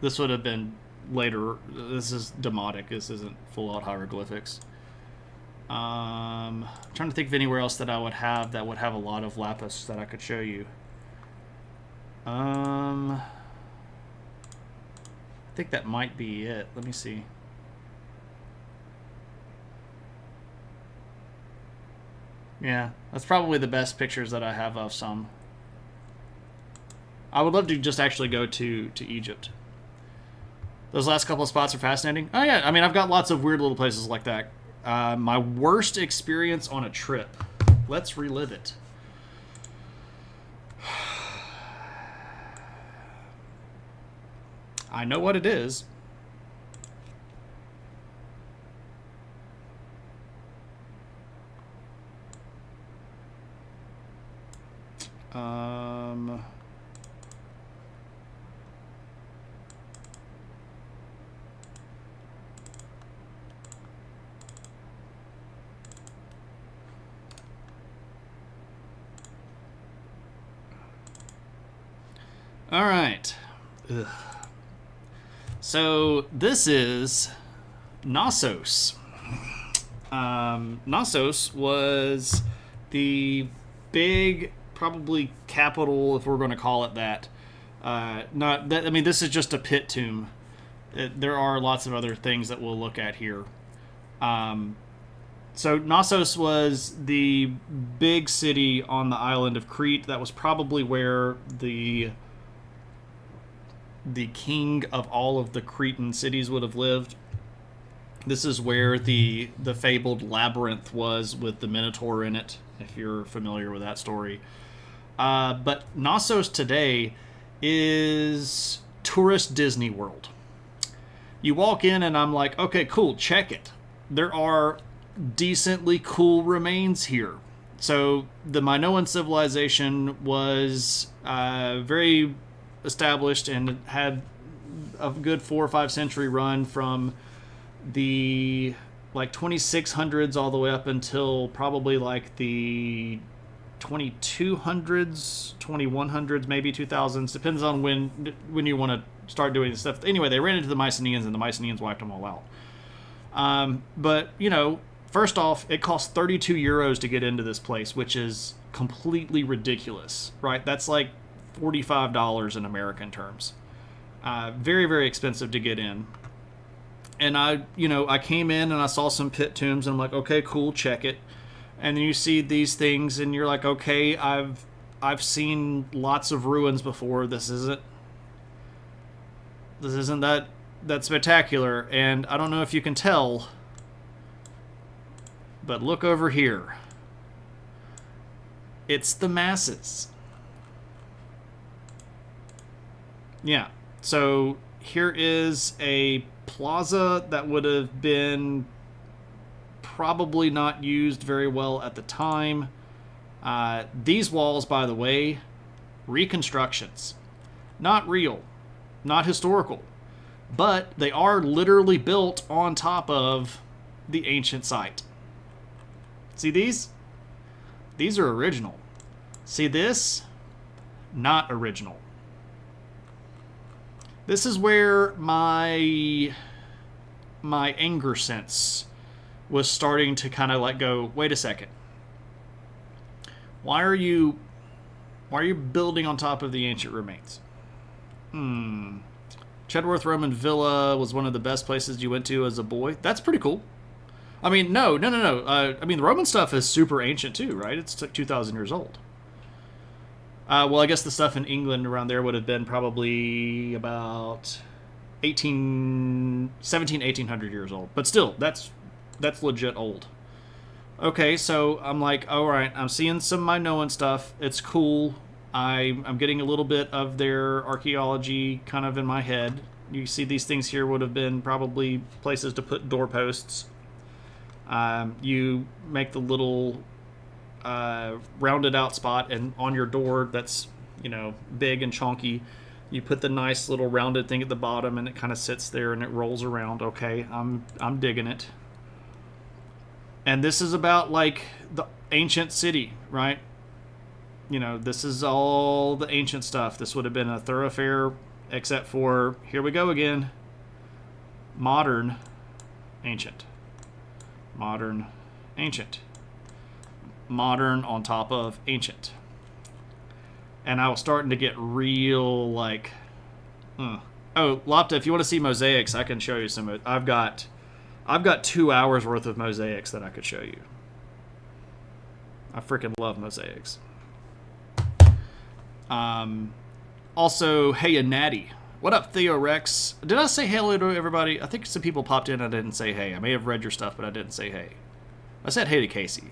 This would have been later. This is Demotic. This isn't full-out hieroglyphics. Trying to think of anywhere else that I would have that would have a lot of lapis that I could show you. I think that might be it. Let me see. Yeah, that's probably the best pictures that I have of some. I would love to just actually go to Egypt. Those last couple of spots are fascinating. Oh yeah, I mean, I've got lots of weird little places like that. My worst experience on a trip. Let's relive it. I know what it is. All right. Ugh. So this is Knossos. Knossos was the big, probably capital, if we're going to call it that. Not that. I mean, this is just a pit tomb. There are lots of other things that we'll look at here. So Knossos was the big city on the island of Crete. That was probably where the king of all of the Cretan cities would have lived. This is where the fabled labyrinth was with the Minotaur in it, if you're familiar with that story. But Knossos today is tourist Disney World. You walk in and I'm like, okay, cool, check it. There are decently cool remains here. So the Minoan civilization was very established and had a good 4 or 5 century run from the like 2600s all the way up until probably like the 2200s, 2100s, maybe 2000s. Depends on when you want to start doing this stuff. Anyway, they ran into the Mycenaeans and the Mycenaeans wiped them all out. But, you know, first off, it costs 32 euros to get into this place, which is completely ridiculous, right? That's like $45 in American terms. Very, very expensive to get in. And I came in and I saw some pit tombs and I'm like, okay, cool, check it. And then you see these things and you're like, okay, I've seen lots of ruins before. This isn't that spectacular. And I don't know if you can tell, but look over here. It's the masses. Yeah, so here is a plaza that would have been probably not used very well at the time. These walls, by the way, reconstructions. Not real, not historical, but they are literally built on top of the ancient site. See these? These are original. See this? Not original. This is where my anger sense was starting to kind of like go, wait a second. Why are you building on top of the ancient remains? Chedworth Roman Villa was one of the best places you went to as a boy. That's pretty cool. I mean, no. I mean, the Roman stuff is super ancient too, right? It's 2,000 years old. Well, I guess the stuff in England around there would have been probably about 1800 years old. But still, that's legit old. Okay, so I'm like, all right, I'm seeing some Minoan stuff. It's cool. I'm getting a little bit of their archaeology kind of in my head. You see these things here would have been probably places to put doorposts. You make the little rounded out spot, and on your door that's, big and chunky, you put the nice little rounded thing at the bottom, and it kind of sits there and it rolls around. Okay, I'm digging it. And this is about like the ancient city, right? This is all the ancient stuff. This would have been a thoroughfare, except for, here we go again, modern, ancient. Modern, ancient. Modern on top of ancient. And I was starting to get real like, Oh, Lopta, if you want to see mosaics, I can show you some. I've got 2 hours worth of mosaics that I could show you. I freaking love mosaics. Also, hey, and Natty. What up, Theo Rex? Did I say hello to everybody? I think some people popped in. I didn't say hey. I may have read your stuff, but I didn't say hey. I said hey to Casey.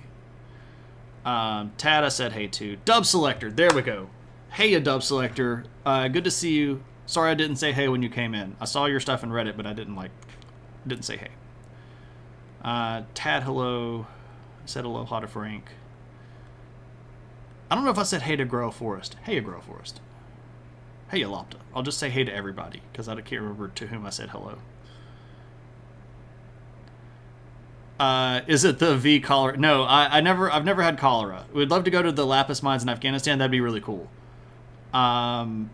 Tad, I said hey to. Dub Selector. There we go. Hey, a Dub Selector. Good to see you. Sorry I didn't say hey when you came in. I saw your stuff and read it, but I didn't say hey. Tad, hello. I said aloha to Frank. I don't know if I said hey to Grow Forest. Hey, Grow Forest. Hey, Lopta. I'll just say hey to everybody, because I can't remember to whom I said hello. Is it the V cholera? No, I've never had cholera. We'd love to go to the Lapis mines in Afghanistan. That'd be really cool. The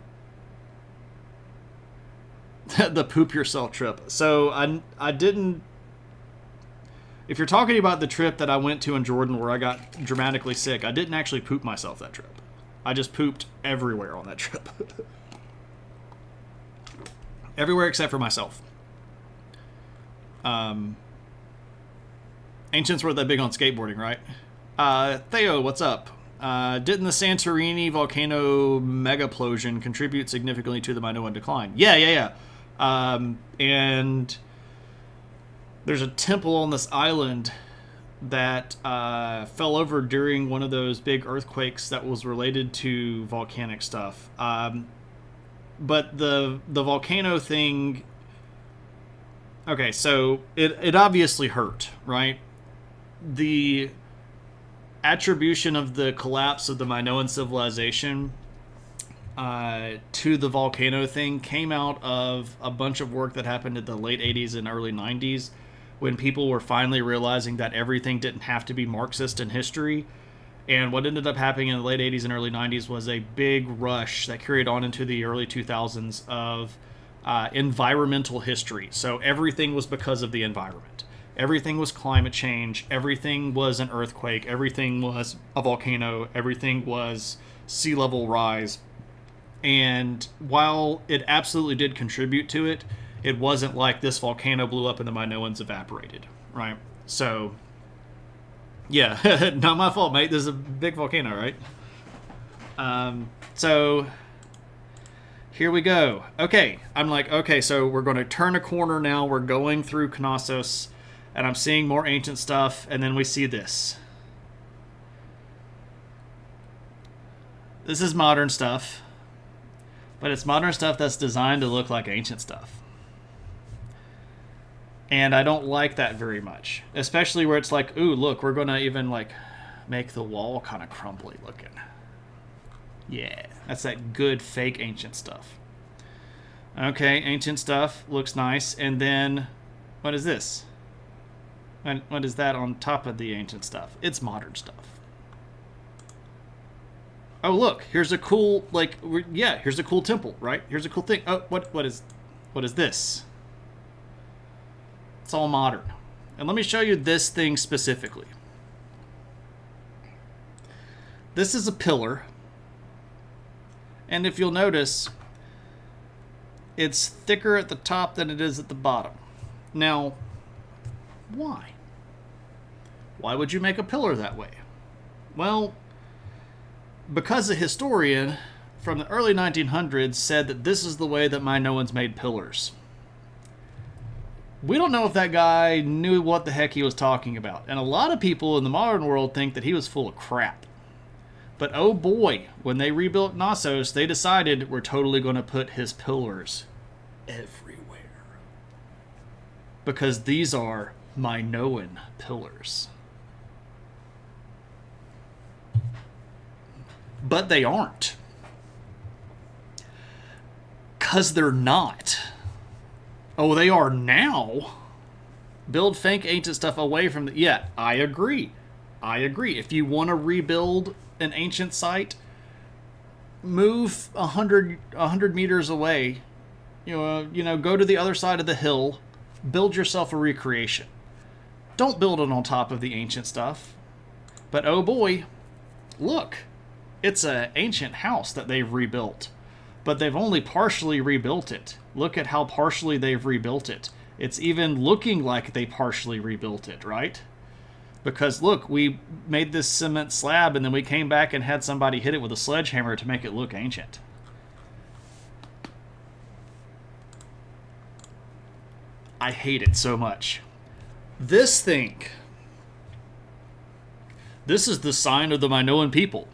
poop yourself trip. So I didn't. If you're talking about the trip that I went to in Jordan where I got dramatically sick, I didn't actually poop myself that trip. I just pooped everywhere on that trip. Everywhere except for myself. Ancients were that big on skateboarding, right? Theo, what's up? Didn't the Santorini volcano megaplosion contribute significantly to the Minoan decline? Yeah. And there's a temple on this island that fell over during one of those big earthquakes that was related to volcanic stuff. But the volcano thing... Okay, so it obviously hurt, right? The attribution of the collapse of the Minoan civilization to the volcano thing came out of a bunch of work that happened in the late 80s and early 90s, when people were finally realizing that everything didn't have to be Marxist in history. And what ended up happening in the late 80s and early 90s was a big rush that carried on into the early 2000s of environmental history. So everything was because of the environment. Everything was climate change. Everything was an earthquake. Everything was a volcano. Everything was sea level rise. And while it absolutely did contribute to it, it wasn't like this volcano blew up and the Minoans evaporated, right? So, yeah, not my fault, mate. This is a big volcano, right? So, here we go. Okay, I'm like, okay, so we're going to turn a corner now. We're going through Knossos, and I'm seeing more ancient stuff, and then we see this. This is modern stuff, but it's modern stuff that's designed to look like ancient stuff. And I don't like that very much, especially where it's like, ooh, look, we're going to even like make the wall kind of crumbly looking. Yeah, that's that good fake ancient stuff. Okay, ancient stuff looks nice. And then, what is this? And what is that on top of the ancient stuff? It's modern stuff. Oh, look, here's a cool, like, yeah, here's a cool temple, right? Here's a cool thing. Oh, what is this? It's all modern. And let me show you this thing specifically. This is a pillar. And if you'll notice, it's thicker at the top than it is at the bottom. Now, why? Why would you make a pillar that way? Well, because a historian from the early 1900s said that this is the way that Minoans made pillars. We don't know if that guy knew what the heck he was talking about. And a lot of people in the modern world think that he was full of crap. But oh boy, when they rebuilt Knossos, they decided we're totally going to put his pillars everywhere. Because these are Minoan pillars. But they aren't. Because they're not. Oh, they are now. Build fake ancient stuff away from the... Yeah, I agree. If you want to rebuild an ancient site, move 100 meters away. You know, go to the other side of the hill. Build yourself a recreation. Don't build it on top of the ancient stuff. But oh boy, look. It's an ancient house that they've rebuilt. But they've only partially rebuilt it. Look at how partially they've rebuilt it. It's even looking like they partially rebuilt it, right? Because look, we made this cement slab and then we came back and had somebody hit it with a sledgehammer to make it look ancient. I hate it so much. This thing. This is the sign of the Minoan people.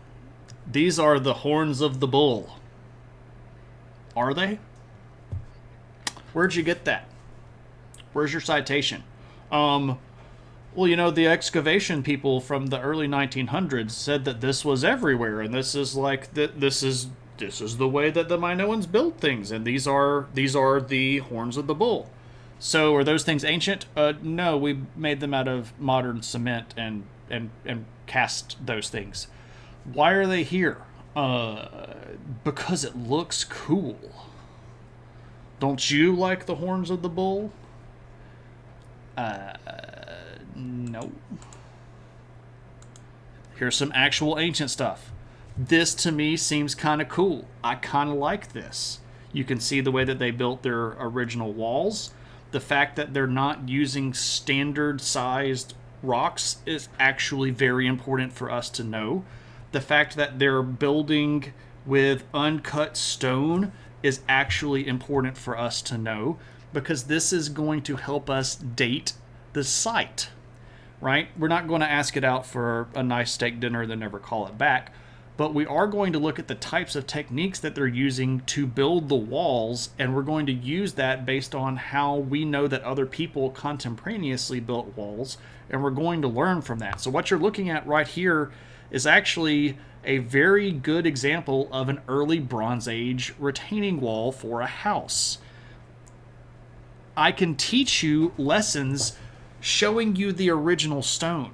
These are the horns of the bull. Are they? Where'd you get that? Where's your citation? Well, you know, the excavation people from the early 1900s said that this was everywhere, and this is like this is the way that the Minoans built things, and these are the horns of the bull. So are those things ancient? No, we made them out of modern cement and cast those things. Why are they here? Because it looks cool. Don't you like the horns of the bull? No. Here's some actual ancient stuff. This to me seems kind of cool. I kind of like this. You can see the way that they built their original walls. The fact that they're not using standard sized rocks is actually very important for us to know. The fact that they're building with uncut stone is actually important for us to know, because this is going to help us date the site, right? We're not going to ask it out for a nice steak dinner then never call it back, but we are going to look at the types of techniques that they're using to build the walls, and we're going to use that based on how we know that other people contemporaneously built walls, and we're going to learn from that. So what you're looking at right here is actually a very good example of an early Bronze Age retaining wall for a house. I can teach you lessons showing you the original stone.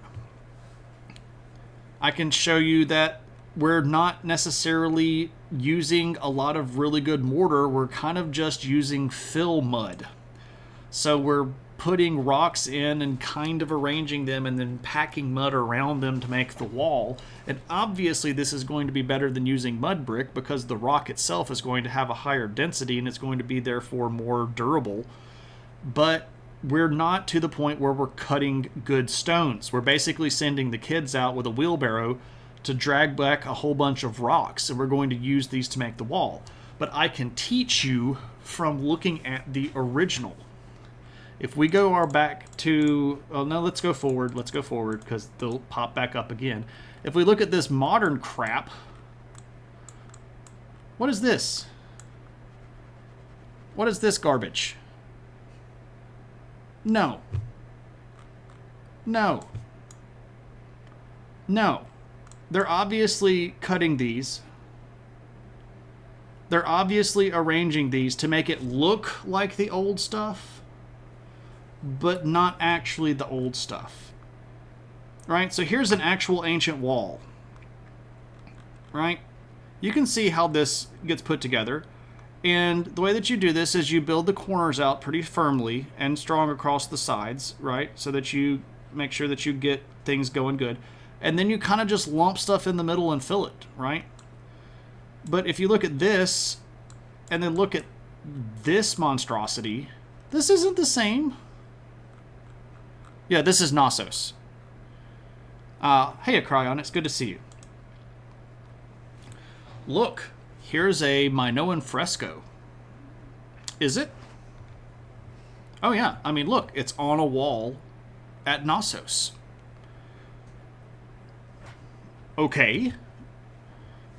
I can show you that we're not necessarily using a lot of really good mortar. We're kind of just using fill mud. So we're putting rocks in and kind of arranging them and then packing mud around them to make the wall. And obviously this is going to be better than using mud brick, because the rock itself is going to have a higher density and it's going to be therefore more durable. But we're not to the point where we're cutting good stones. We're basically sending the kids out with a wheelbarrow to drag back a whole bunch of rocks, and we're going to use these to make the wall. But I can teach you from looking at the original. If we go back to... Oh, no, let's go forward. Let's go forward, because they'll pop back up again. If we look at this modern crap... What is this? What is this garbage? No. No. No. They're obviously cutting these. They're obviously arranging these to make it look like the old stuff, but not actually the old stuff. Right? So here's an actual ancient wall. Right? You can see how this gets put together. And the way that you do this is you build the corners out pretty firmly and strong across the sides, right? So that you make sure that you get things going good. And then you kind of just lump stuff in the middle and fill it, right? But if you look at this, and then look at this monstrosity, this isn't the same. Yeah, this is Knossos. Hey, Acryon, it's good to see you. Look, here's a Minoan fresco. Is it? Oh yeah, I mean, look, it's on a wall at Knossos. Okay.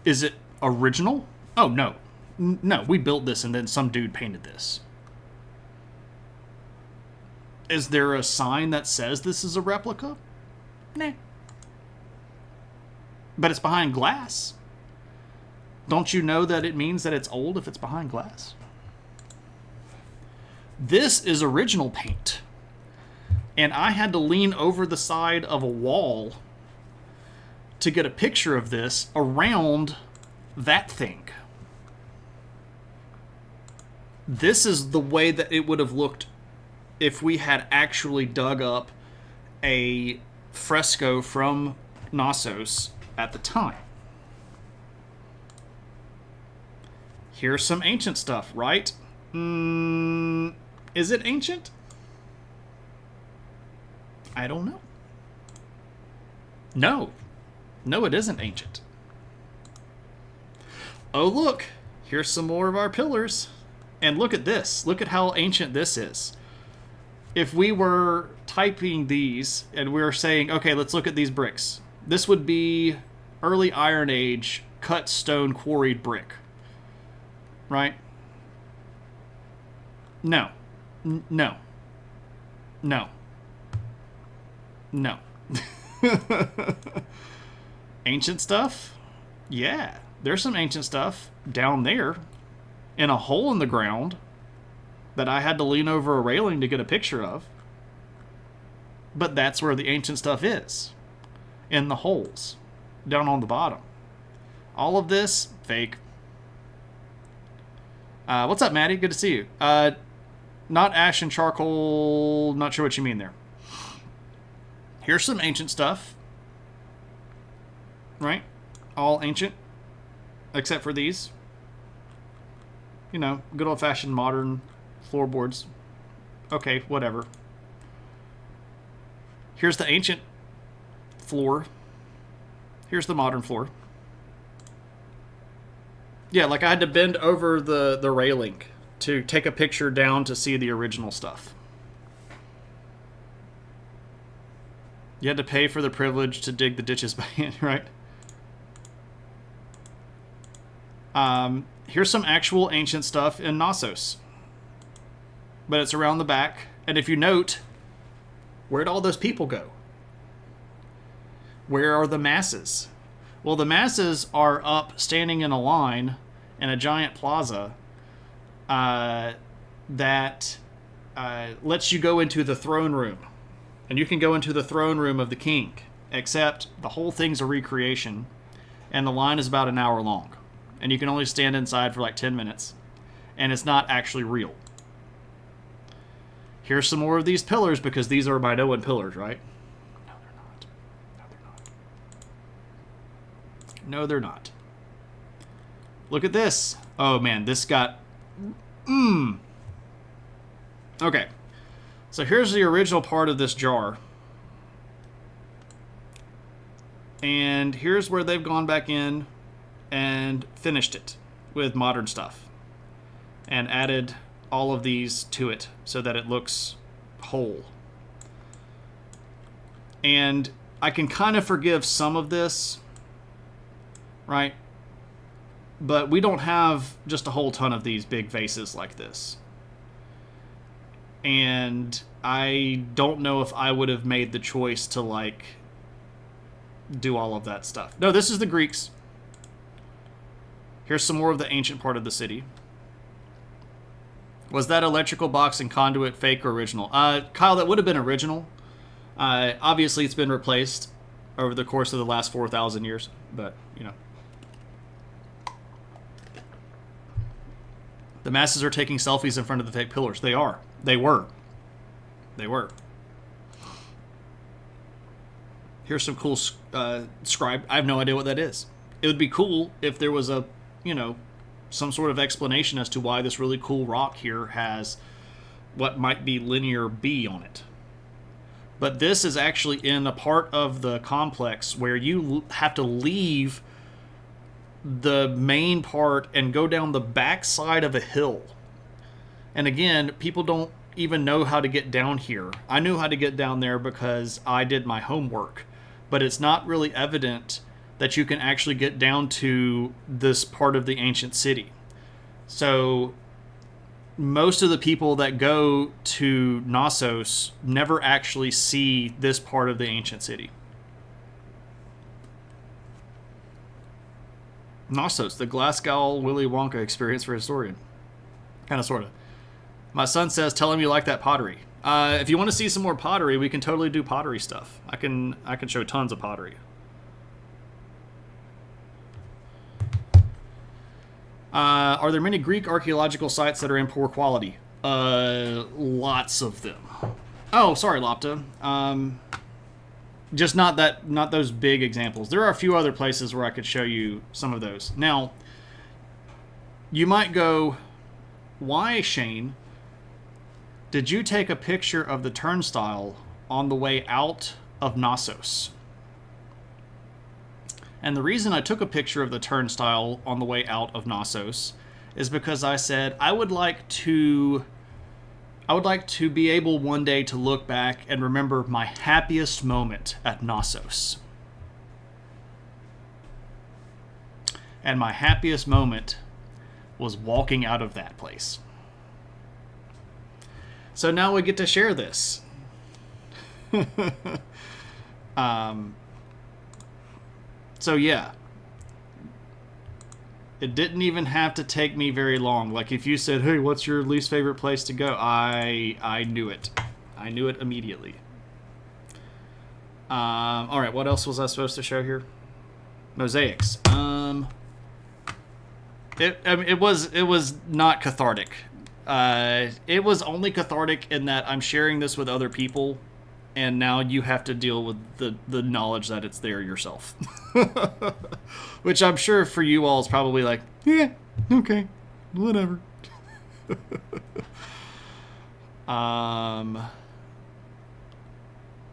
Is it original? Oh, no. No, we built this and then some dude painted this. Is there a sign that says this is a replica? Nah. But it's behind glass. Don't you know that it means that it's old if it's behind glass? This is original paint. And I had to lean over the side of a wall to get a picture of this around that thing. This is the way that it would have looked if we had actually dug up a fresco from Knossos at the time. Here's some ancient stuff, right? Is it ancient? I don't know. No, it isn't ancient. Oh, look. Here's some more of our pillars. And look at this. Look at how ancient this is. If we were typing these and we were saying, okay, let's look at these bricks. This would be early Iron Age cut stone quarried brick. Right? No. No. No. No. Ancient stuff? Yeah. There's some ancient stuff down there in a hole in the ground that I had to lean over a railing to get a picture of. But that's where the ancient stuff is. In the holes. Down on the bottom. All of this, fake. What's up, Maddie? Good to see you. Not ash and charcoal. Not sure what you mean there. Here's some ancient stuff. Right? All ancient. Except for these. You know, good old-fashioned modern floorboards. Okay, whatever. Here's the ancient floor. Here's the modern floor. Yeah, like I had to bend over the railing to take a picture down to see the original stuff. You had to pay for the privilege to dig the ditches by hand, right? Here's some actual ancient stuff in Knossos. But it's around the back. And if you note, where'd all those people go? Where are the masses? Well, the masses are up standing in a line in a giant plaza that lets you go into the throne room. And you can go into the throne room of the king. Except the whole thing's a recreation. And the line is about an hour long. And you can only stand inside for like 10 minutes. And it's not actually real. Here's some more of these pillars because these are Minoan pillars, right? No, they're not. No, they're not. No, they're not. Look at this. Oh, man, this got... Okay. So here's the original part of this jar. And here's where they've gone back in and finished it with modern stuff. And added all of these to it so that it looks whole. And I can kind of forgive some of this, right? But we don't have just a whole ton of these big vases like this. And I don't know if I would have made the choice to, like, do all of that stuff. No, this is the Greeks. Here's some more of the ancient part of the city. Was that electrical box and conduit fake or original? Kyle, that would have been original. Obviously, it's been replaced over the course of the last 4,000 years. But, you know. The masses are taking selfies in front of the fake pillars. They are. They were. They were. Here's some cool scribe. I have no idea what that is. It would be cool if there was a, you know, some sort of explanation as to why this really cool rock here has what might be linear B on it. But this is actually in a part of the complex where you have to leave the main part and go down the back side of a hill. And again, people don't even know how to get down here. I knew how to get down there because I did my homework. But it's not really evident that you can actually get down to this part of the ancient city. So most of the people that go to Knossos never actually see this part of the ancient city. Knossos, the Glasgow Willy Wonka experience for a historian. Kind of, sort of. My son says, tell him you like that pottery. If you want to see some more pottery, we can totally do pottery stuff. I can show tons of pottery. Are there many Greek archaeological sites that are in poor quality? Lots of them. Oh, sorry, Lopta. Just not those big examples. There are a few other places where I could show you some of those. Now, you might go, why, Shane, did you take a picture of the turnstile on the way out of Knossos? And the reason I took a picture of the turnstile on the way out of Knossos is because I said I would like to be able one day to look back and remember my happiest moment at Knossos. And my happiest moment was walking out of that place. So now we get to share this. So yeah, it didn't even have to take me very long. Like if you said, hey, what's your least favorite place to go? I knew it. I knew it immediately. All right, what else was I supposed to show here? Mosaics. It was not cathartic. It was only cathartic in that I'm sharing this with other people, and now you have to deal with the knowledge that it's there yourself. Which I'm sure for you all is probably like, yeah, okay, whatever.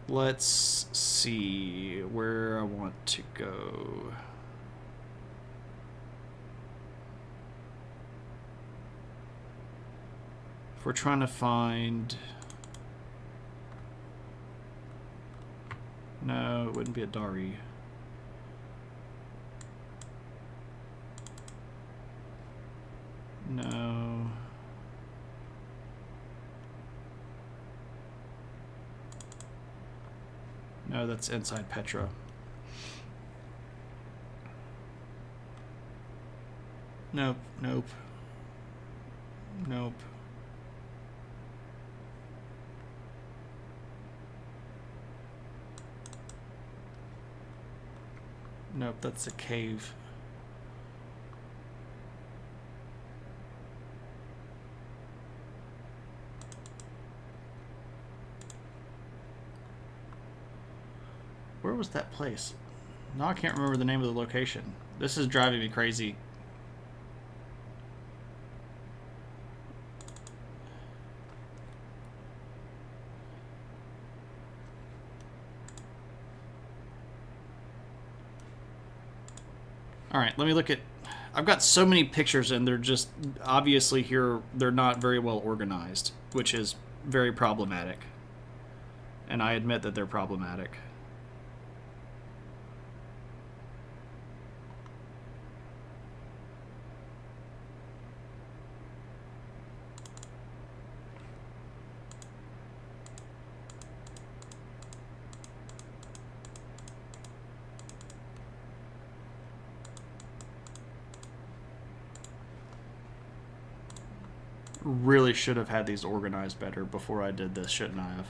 Let's see where I want to go. If we're trying to find... No, it wouldn't be a Dari. No. No, that's inside Petra. Nope, nope. Nope. Nope, that's a cave. Where was that place? No, I can't remember the name of the location. This is driving me crazy. All right, let me look at... I've got so many pictures, and they're just obviously here, they're not very well organized, which is very problematic. And I admit that they're problematic. Really should have had these organized better before I did this, shouldn't I have?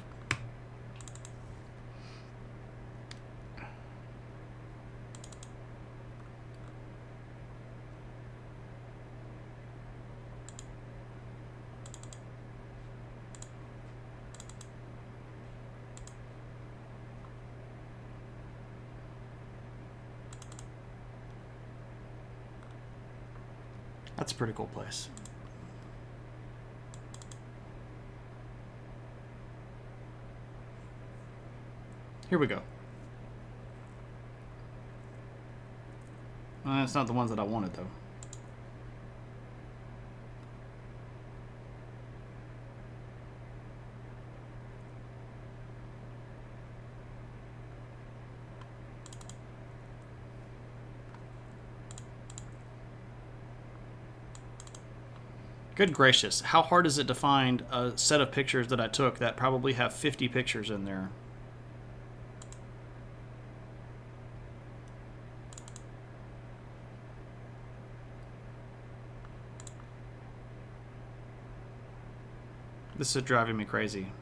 That's a pretty cool place. Here we go. It's not the ones that I wanted, though. Good gracious. How hard is it to find a set of pictures that I took that probably have 50 pictures in there? This is driving me crazy.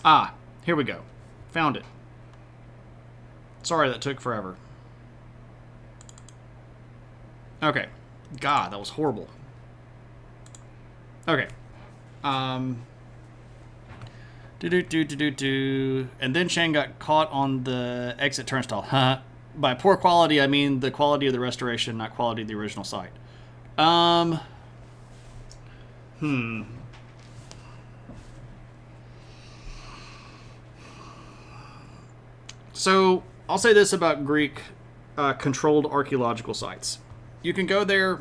Ah, here we go. Found it. Sorry that took forever. Okay. God, that was horrible. Okay. And then Shane got caught on the exit turnstile. Huh. By poor quality, I mean the quality of the restoration, not quality of the original site. So, I'll say this about Greek controlled archaeological sites. You can go there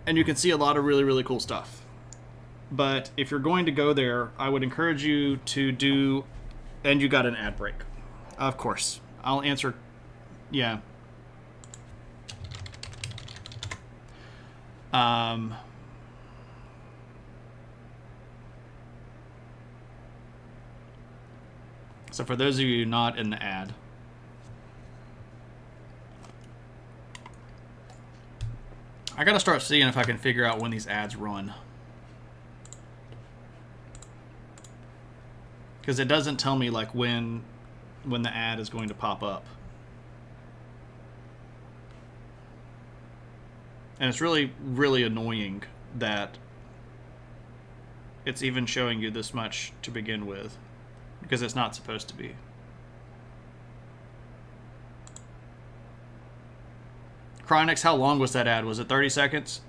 and you can see a lot of really, really cool stuff. But if you're going to go there, I would encourage you to do... And you got an ad break. Of course. I'll answer... Yeah. So for those of you not in the ad... I gotta start seeing if I can figure out when these ads run. Because it doesn't tell me like when the ad is going to pop up. And it's really, really annoying that it's even showing you this much to begin with. Because it's not supposed to be. Chronix, how long was that ad? Was it 30 seconds?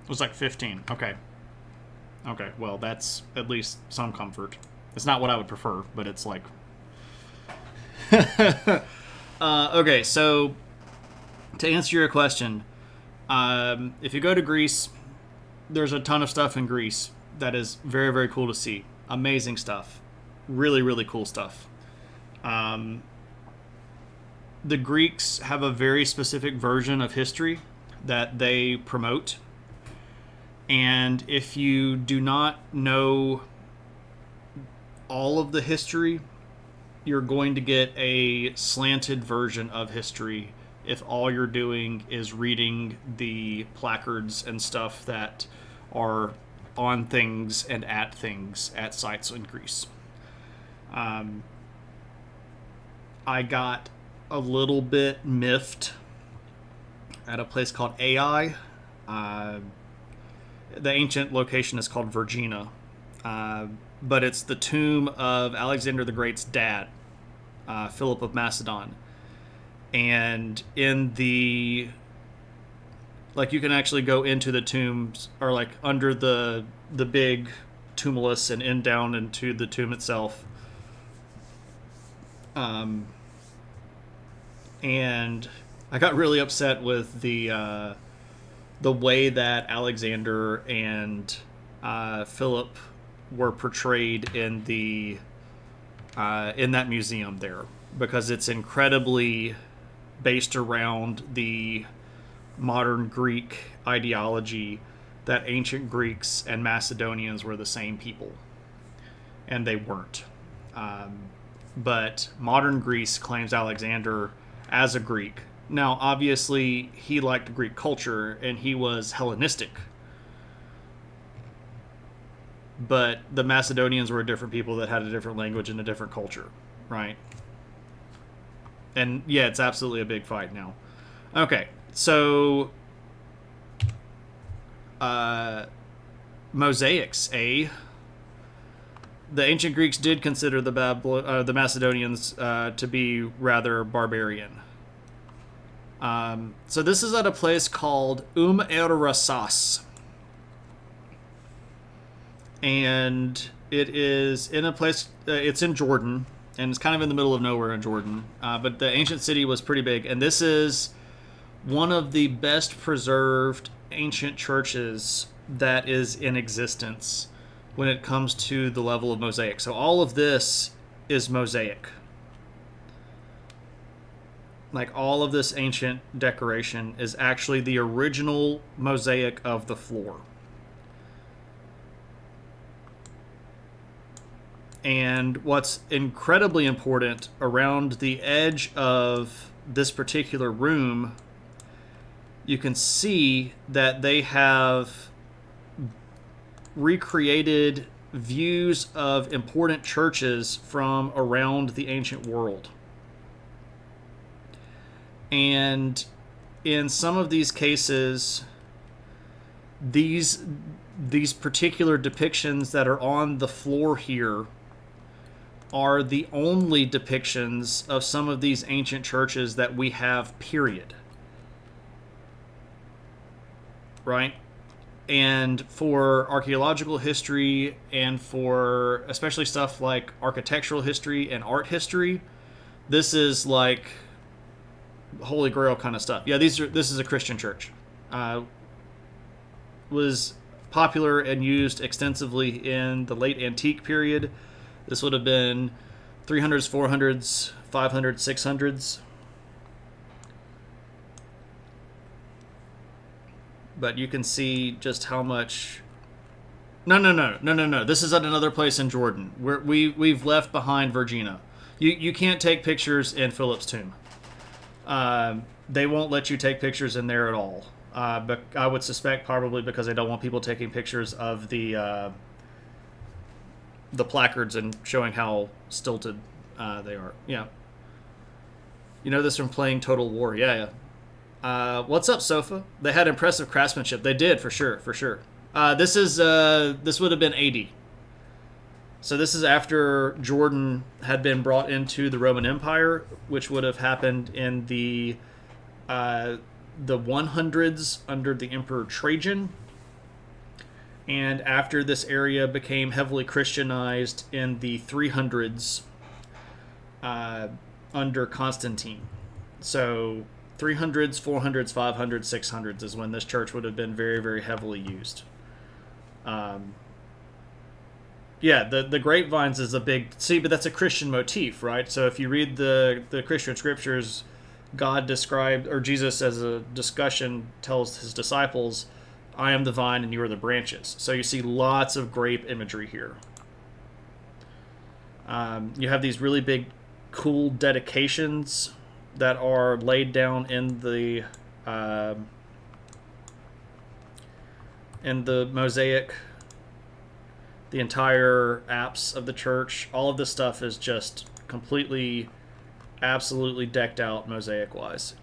It was like 15. Okay. Okay, well, that's at least some comfort. It's not what I would prefer, but it's like... okay, so... To answer your question, if you go to Greece, there's a ton of stuff in Greece that is very, very cool to see. Amazing stuff. Really, really cool stuff. The Greeks have a very specific version of history that they promote. And if you do not know all of the history, you're going to get a slanted version of history if all you're doing is reading the placards and stuff that are on things and at things at sites in Greece. I got a little bit miffed at a place called Ai. The ancient location is called Vergina, but it's the tomb of Alexander the Great's dad, Philip of Macedon. And in the... Like, you can actually go into the tombs, or like under the big tumulus and down into the tomb itself. And I got really upset with the way that Alexander and Philip were portrayed in the in that museum there, because it's incredibly based around the modern Greek ideology that ancient Greeks and Macedonians were the same people, and they weren't. But modern Greece claims Alexander as a Greek. Now, obviously, he liked Greek culture, and he was Hellenistic. But the Macedonians were different people that had a different language and a different culture, right? And, yeah, it's absolutely a big fight now. Okay, so... mosaics, eh? The ancient Greeks did consider the Macedonians to be rather barbarian. So this is at a place called Erasas. And it is in a place, it's in Jordan, and it's kind of in the middle of nowhere in Jordan. But the ancient city was pretty big. And this is one of the best preserved ancient churches that is in existence when it comes to the level of mosaic. So all of this is mosaic. Like all of this ancient decoration is actually the original mosaic of the floor. And what's incredibly important, around the edge of this particular room, you can see that they have recreated views of important churches from around the ancient world. And in some of these cases, these particular depictions that are on the floor here are the only depictions of some of these ancient churches that we have, period. Right? And for archaeological history, and for especially stuff like architectural history and art history, this is like Holy Grail kind of stuff. Yeah, this is a Christian church. Was popular and used extensively in the late antique period. This would have been 300s, 400s, 500s, 600s. But you can see just how much... No. This is at another place in Jordan. We've left behind Vergina. You can't take pictures in Philip's tomb. They won't let you take pictures in there at all. But I would suspect probably because they don't want people taking pictures of the placards and showing how stilted they are. Yeah. You know this from playing Total War. Yeah. What's up, Sofa? They had impressive craftsmanship. They did, for sure. This would have been AD. So this is after Jordan had been brought into the Roman Empire, which would have happened in the 100s under the Emperor Trajan. And after this area became heavily Christianized in the 300s under Constantine. So 300s, 400s, 500s, 600s is when this church would have been very, very heavily used. Yeah, the grapevines is a big... See, but that's a Christian motif, right? So if you read the Christian scriptures, God described, or Jesus as a discussion tells his disciples, I am the vine and you are the branches. So you see lots of grape imagery here. You have these really big, cool dedications that are laid down in the mosaic. The entire apse of the church, all of this stuff is just completely, absolutely decked out mosaic-wise.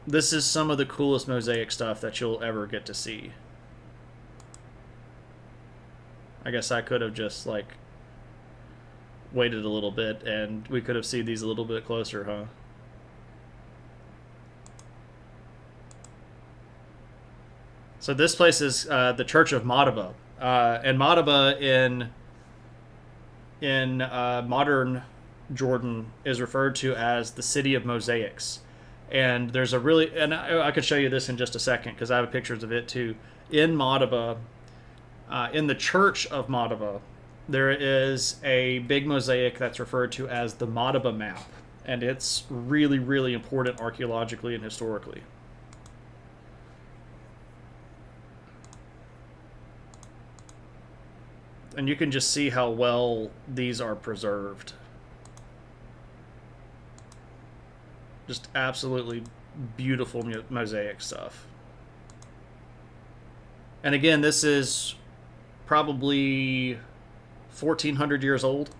This is some of the coolest mosaic stuff that you'll ever get to see. I guess I could have just, like, waited a little bit and we could have seen these a little bit closer, huh? So this place is the Church of Madaba, and Madaba in modern Jordan is referred to as the City of Mosaics. And there's a really, and I could show you this in just a second because I have pictures of it too. In Madaba, in the Church of Madaba, there is a big mosaic that's referred to as the Madaba map, and it's really, really important archaeologically and historically. And you can just see how well these are preserved. Just absolutely beautiful mosaic stuff. And again, this is probably 1,400 years old.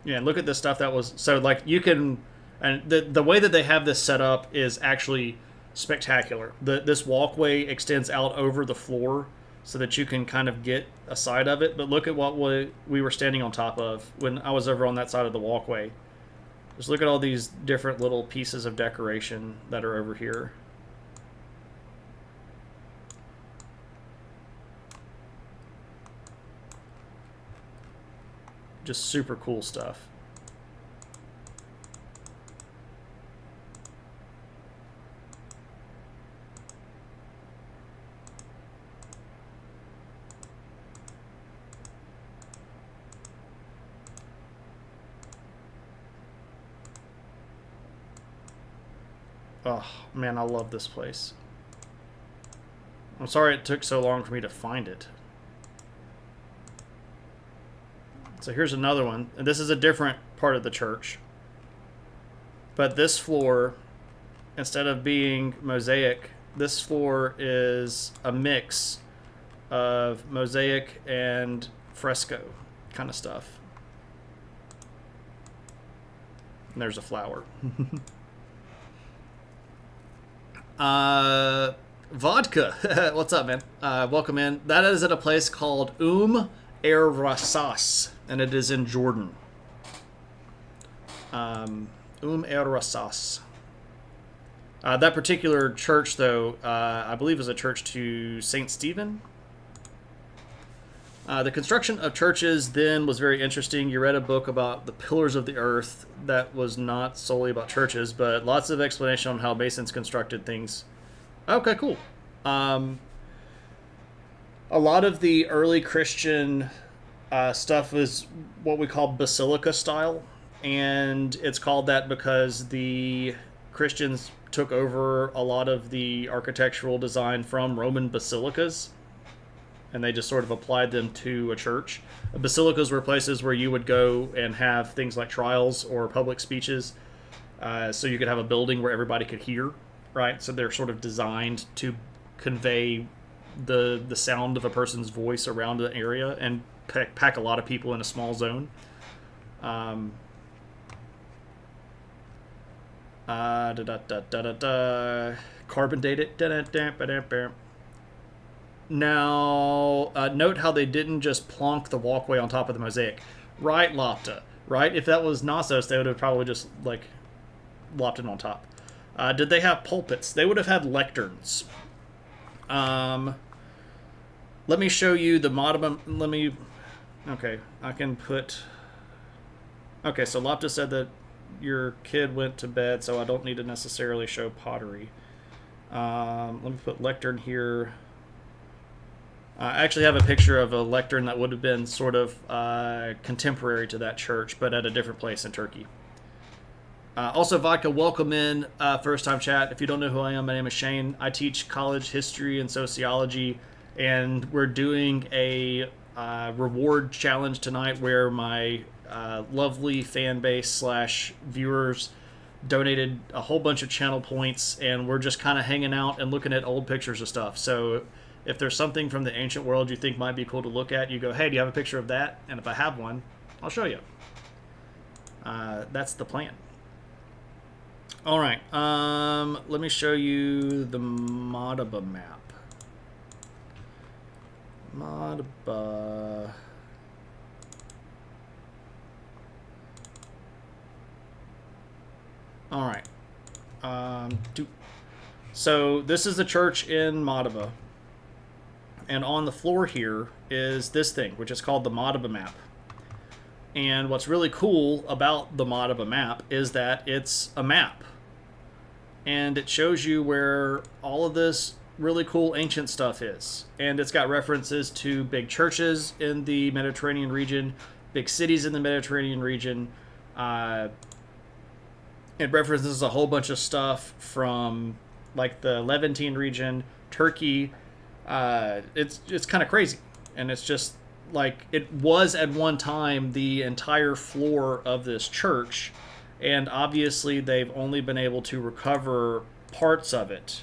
Yeah, and look at this stuff that was... So, like, you can... And the way that they have this set up is actually spectacular. This walkway extends out over the floor so that you can kind of get a side of it. But look at what we were standing on top of when I was over on that side of the walkway. Just look at all these different little pieces of decoration that are over here. Just super cool stuff. Oh, man, I love this place. I'm sorry it took so long for me to find it. So here's another one. And this is a different part of the church. But this floor, instead of being mosaic, this floor is a mix of mosaic and fresco kind of stuff. And there's a flower. Vodka. What's up, man? Welcome in. That is at a place called Er Rasas, and it is in Jordan. Er Rasas. That particular church, though, I believe is a church to Saint Stephen. The construction of churches then was very interesting. You read a book about the pillars of the earth that was not solely about churches, but lots of explanation on how Masons constructed things. Okay, cool. A lot of the early Christian stuff was what we call basilica style, and it's called that because the Christians took over a lot of the architectural design from Roman basilicas, and they just sort of applied them to a church. Basilicas were places where you would go and have things like trials or public speeches, so you could have a building where everybody could hear, right? So they're sort of designed to convey the sound of a person's voice around the area and pack a lot of people in a small zone. Carbon dated. Now, note how they didn't just plonk the walkway on top of the mosaic. Right, Lopta. Right? If that was Knossos, they would have probably just, like, lopped it on top. Did they have pulpits? They would have had lecterns. Let me show you the modem. Okay, I can put... Okay, so Lopta said that your kid went to bed, so I don't need to necessarily show pottery. Let me put lectern here. I actually have a picture of a lectern that would have been sort of contemporary to that church, but at a different place in Turkey. Also, Vodka, welcome in, first time chat. If you don't know who I am, my name is Shane. I teach college history and sociology, and we're doing a reward challenge tonight where my lovely fan base / viewers donated a whole bunch of channel points, and we're just kind of hanging out and looking at old pictures of stuff. So if there's something from the ancient world you think might be cool to look at, you go, hey, do you have a picture of that? And if I have one, I'll show you. That's the plan. All right, let me show you the Madaba map. Madaba. All right. So this is the church in Madaba. And on the floor here is this thing, which is called the Madaba map. And what's really cool about the Madaba map is that it's a map. And it shows you where all of this really cool ancient stuff is. And it's got references to big churches in the Mediterranean region, big cities in the Mediterranean region. It references a whole bunch of stuff from like the Levantine region, Turkey. It's kind of crazy. And it's just like it was at one time the entire floor of this church. And obviously they've only been able to recover parts of it.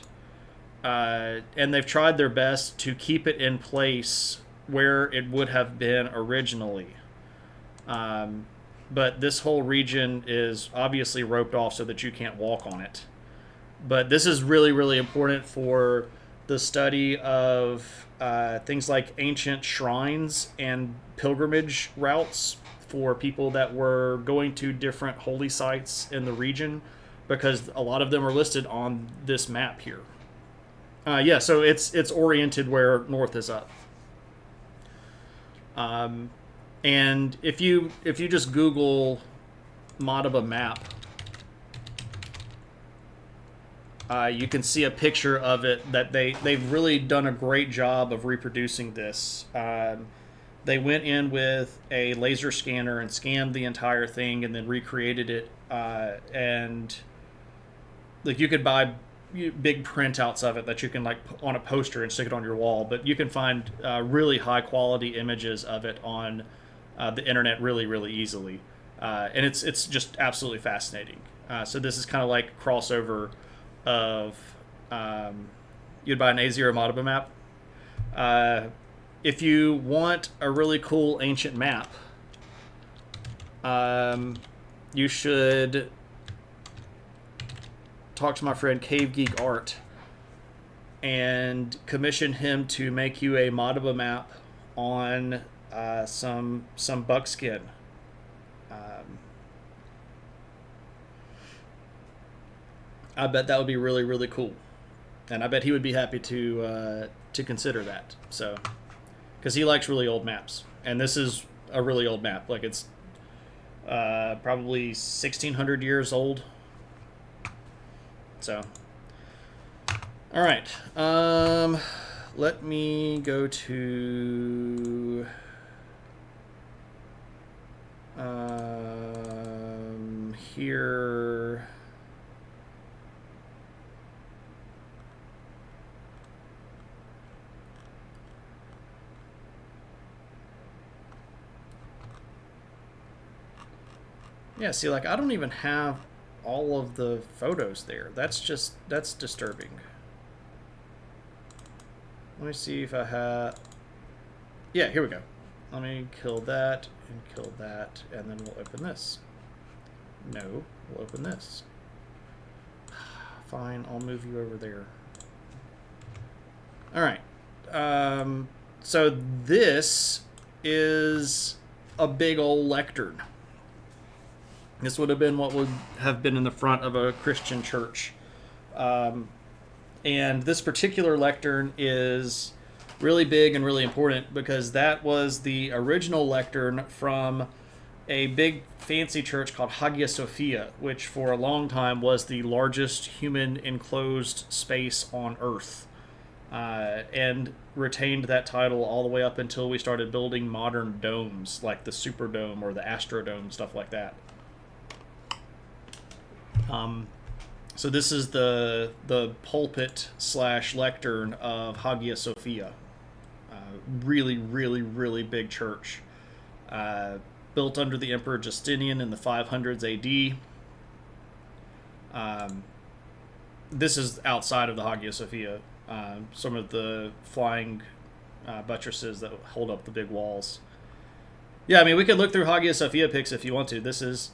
And they've tried their best to keep it in place where it would have been originally. But this whole region is obviously roped off so that you can't walk on it. But this is really, really important for the study of things like ancient shrines and pilgrimage routes for people that were going to different holy sites in the region, because a lot of them are listed on this map here. Yeah, so it's oriented where north is up. And if you just Google Madaba map, you can see a picture of it that they've really done a great job of reproducing this. They went in with a laser scanner and scanned the entire thing and then recreated it. And like, you could buy big printouts of it that you can like put on a poster and stick it on your wall, but you can find really high quality images of it on the internet really, really easily. And it's just absolutely fascinating. So this is kind of like crossover of you'd buy an A0 Madaba map. If you want a really cool ancient map, you should talk to my friend Cave Geek Art and commission him to make you a Madaba map on some buckskin. I bet that would be really, really cool, and I bet he would be happy to consider that. So, because he likes really old maps, and this is a really old map. Like, it's probably 1,600 years old. So, all right. Let me go to here. Yeah, see, like, I don't even have all of the photos there. That's disturbing. Let me see if I have... Yeah, here we go. Let me kill that, and then we'll open this. No, we'll open this. Fine, I'll move you over there. Alright. So this is a big old lectern. This would have been what would have been in the front of a Christian church. And this particular lectern is really big and really important because that was the original lectern from a big fancy church called Hagia Sophia, which for a long time was the largest human enclosed space on Earth. And retained that title all the way up until we started building modern domes like the Superdome or the Astrodome, stuff like that. So this is the pulpit / lectern of Hagia Sophia. Really, really, really big church. Built under the Emperor Justinian in the 500s AD. This is outside of the Hagia Sophia. Some of the flying buttresses that hold up the big walls. Yeah, I mean, we could look through Hagia Sophia pics if you want to. This is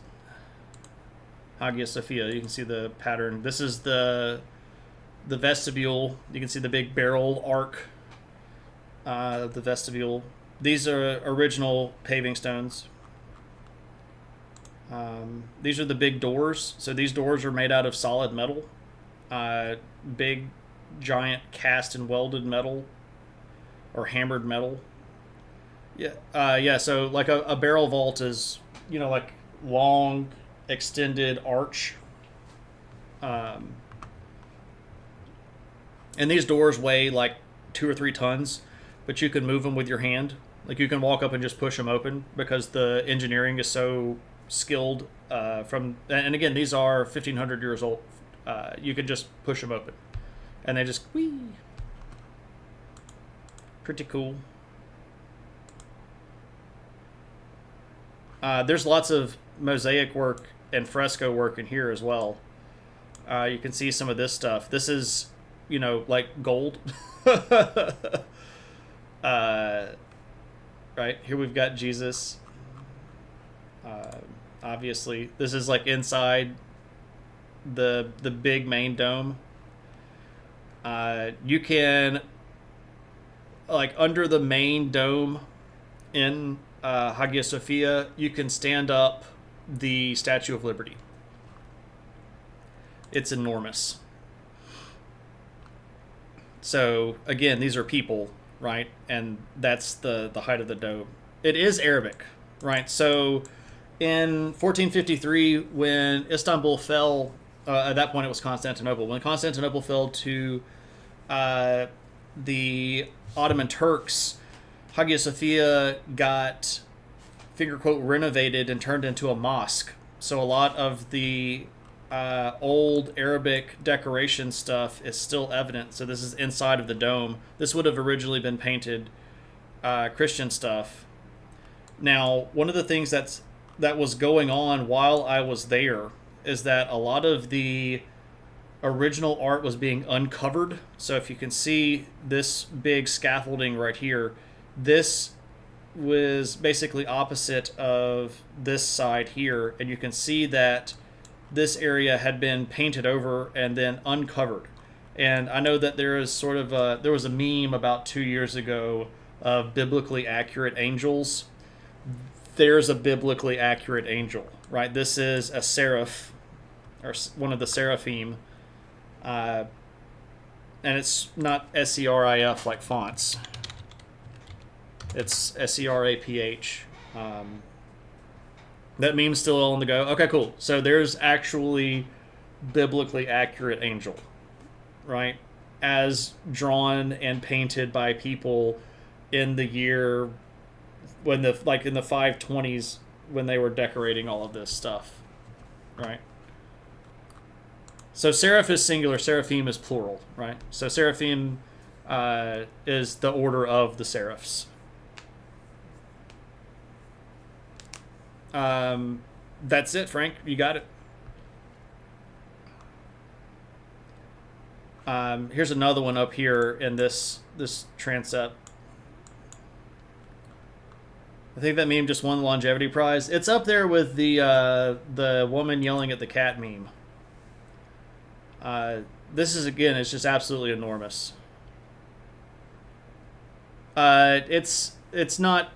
Hagia Sophia. You can see the pattern. This is the vestibule. You can see the big barrel arc of the vestibule. These are original paving stones. These are the big doors. So these doors are made out of solid metal. Big, giant cast and welded metal or hammered metal. Yeah. So like a barrel vault is, like long, extended arch. And these doors weigh like 2 or 3 tons, but you can move them with your hand. Like, you can walk up and just push them open because the engineering is so skilled. And again, these are 1,500 years old. You can just push them open, and they just whee. Pretty cool. There's lots of mosaic work and fresco work in here as well. You can see some of this stuff. This is, like gold. Right here we've got Jesus. Obviously, this is like inside the big main dome. You can, like, under the main dome in Hagia Sophia, you can stand up the Statue of Liberty. It's enormous. So, again, these are people, right? And that's the height of the dome. It is Arabic, right? So, in 1453, when Istanbul fell, at that point it was Constantinople. When Constantinople fell to the Ottoman Turks, Hagia Sophia got, finger quote, renovated and turned into a mosque. So a lot of the old Arabic decoration stuff is still evident. So this is inside of the dome. This would have originally been painted Christian stuff. Now, one of the things that was going on while I was there is that a lot of the original art was being uncovered. So if you can see this big scaffolding right here, this was basically opposite of this side here, and you can see that this area had been painted over and then uncovered. And I know that there is sort of there was a meme about 2 years ago of biblically accurate angels. There's a biblically accurate angel, right? This is a seraph, or one of the seraphim, and it's not SERIF like fonts. It's SERAPH. That meme's still on the go. Okay, cool. So there's actually biblically accurate angel, right? As drawn and painted by people in the year when in the 520s, when they were decorating all of this stuff, right? So seraph is singular, seraphim is plural, right? So seraphim is the order of the seraphs. That's it, Frank. You got it. Here's another one up here in this transept. I think that meme just won the longevity prize. It's up there with the woman yelling at the cat meme. This is, again, it's just absolutely enormous. It's not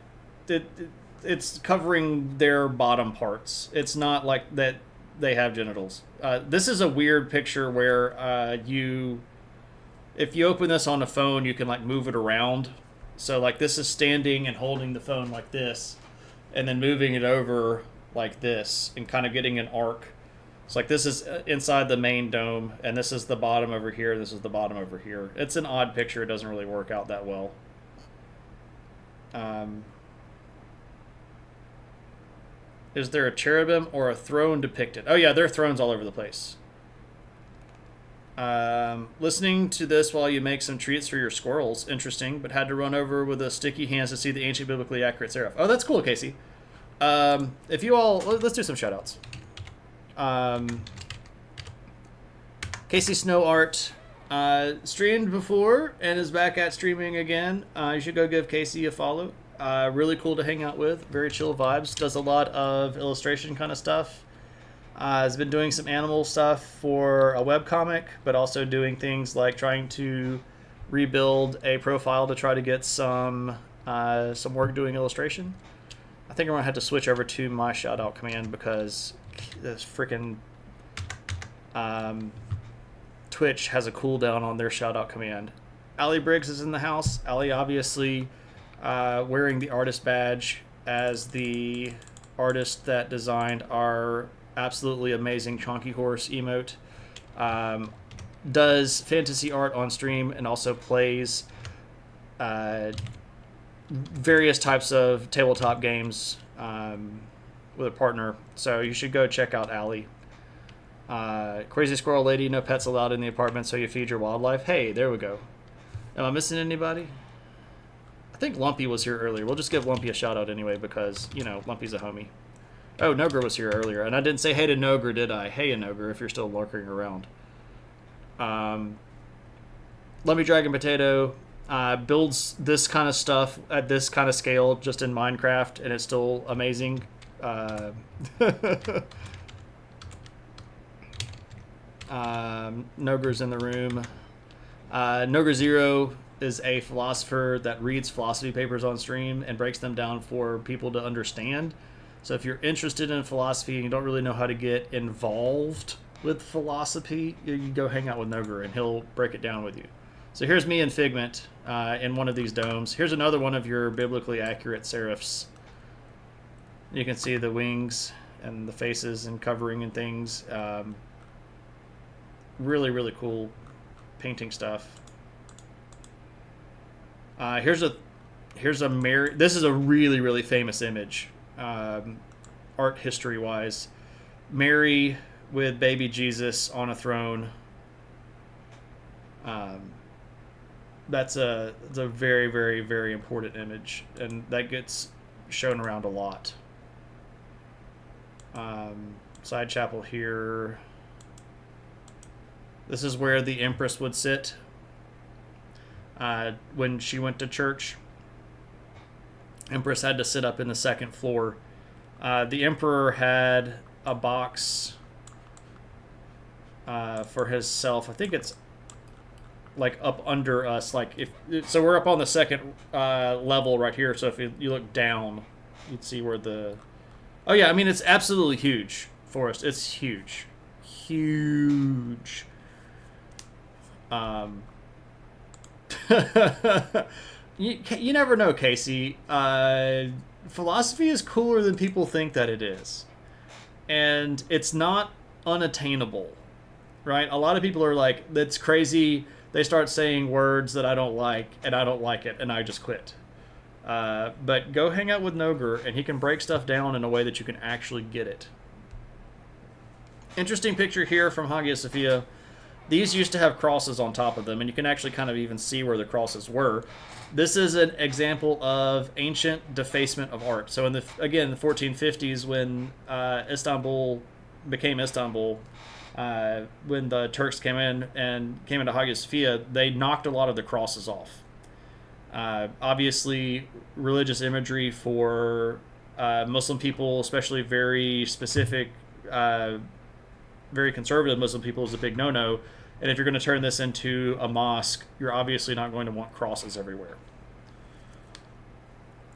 it's covering their bottom parts. It's not like that they have genitals. This is a weird picture where if you open this on a phone, you can like move it around. So like this is standing and holding the phone like this, and then moving it over like this and kind of getting an arc. It's like this is inside the main dome, and this is the bottom over here, this is the bottom over here. It's an odd picture. It doesn't really work out that well. Is there a cherubim or a throne depicted? Oh yeah, there are thrones all over the place. Listening to this while you make some treats for your squirrels. Interesting, but had to run over with a sticky hands to see the ancient biblically accurate seraph. Oh, that's cool, Casey. If you all... Let's do some shout-outs. Casey Snow Art streamed before and is back at streaming again. You should go give Casey a follow. Really cool to hang out with. Very chill vibes. Does a lot of illustration kind of stuff. Has been doing some animal stuff for a webcomic, but also doing things like trying to rebuild a profile to try to get some work doing illustration. I think I'm going to have to switch over to my shout-out command because this freaking Twitch has a cooldown on their shout-out command. Allie Briggs is in the house. Allie obviously wearing the artist badge as the artist that designed our absolutely amazing Chonky Horse emote. Does fantasy art on stream and also plays various types of tabletop games with a partner. So you should go check out Allie. Crazy Squirrel Lady, no pets allowed in the apartment, so you feed your wildlife. Hey, there we go. Am I missing anybody? I think Lumpy was here earlier. We'll just give Lumpy a shout out anyway because, you know, Lumpy's a homie. Oh, Nogre was here earlier, and I didn't say hey to Nogre, did I? Hey, Nogre, if you're still lurking around. Lumpy Dragon Potato builds this kind of stuff at this kind of scale just in Minecraft, and it's still amazing. Nogre's in the room. Nogur Zero is a philosopher that reads philosophy papers on stream and breaks them down for people to understand. So if you're interested in philosophy and you don't really know how to get involved with philosophy, you go hang out with Nogur and he'll break it down with you. So here's me and Figment in one of these domes. Here's another one of your biblically accurate seraphs. You can see the wings and the faces and covering and things. Really, really cool painting stuff. Here's a Mary. This is a really, really famous image, art history wise. Mary with baby Jesus on a throne. That's a very, very, very important image, and that gets shown around a lot. Side chapel here. This is where the Empress would sit when she went to church. Empress had to sit up in the second floor. The Emperor had a box for himself. I think it's like up under us. Like so we're up on the second level right here. So if you look down, you'd see where the... Oh yeah, I mean, it's absolutely huge, Forrest. It's huge. Huge. You never know, Casey. Philosophy is cooler than people think that it is. And it's not unattainable, right? A lot of people are like, that's crazy. They start saying words that I don't like, and I don't like it, and I just quit. But go hang out with Nogur, and he can break stuff down in a way that you can actually get it. Interesting picture here from Hagia Sophia. These used to have crosses on top of them, and you can actually kind of even see where the crosses were. This is an example of ancient defacement of art. So in the 1450s, when Istanbul became Istanbul, when the Turks came into Hagia Sophia, they knocked a lot of the crosses off. Obviously, religious imagery for Muslim people, especially very specific, very conservative Muslim people, is a big no-no. And if you're going to turn this into a mosque, you're obviously not going to want crosses everywhere.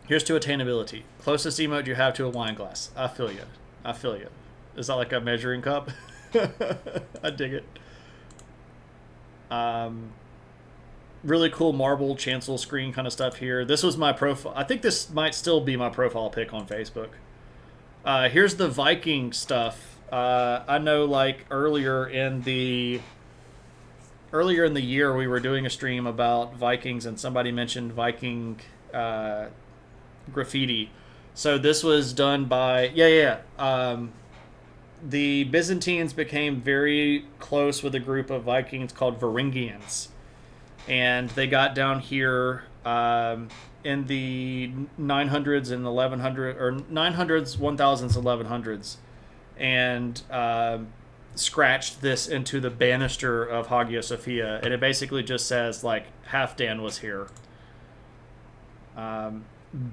Here's to attainability. Closest emote you have to a wine glass. I feel you. I feel you. Is that like a measuring cup? I dig it. Really cool marble chancel screen kind of stuff here. This was my profile. I think this might still be my profile pic on Facebook. Here's the Viking stuff. I know, like earlier in the year, we were doing a stream about Vikings, and somebody mentioned Viking graffiti. So this was done by the Byzantines became very close with a group of Vikings called Varangians, and they got down here in the 900s and 1100s, or 900s, 1000s, 1100s, and scratched this into the banister of Hagia Sophia, and it basically just says like Halfdan was here.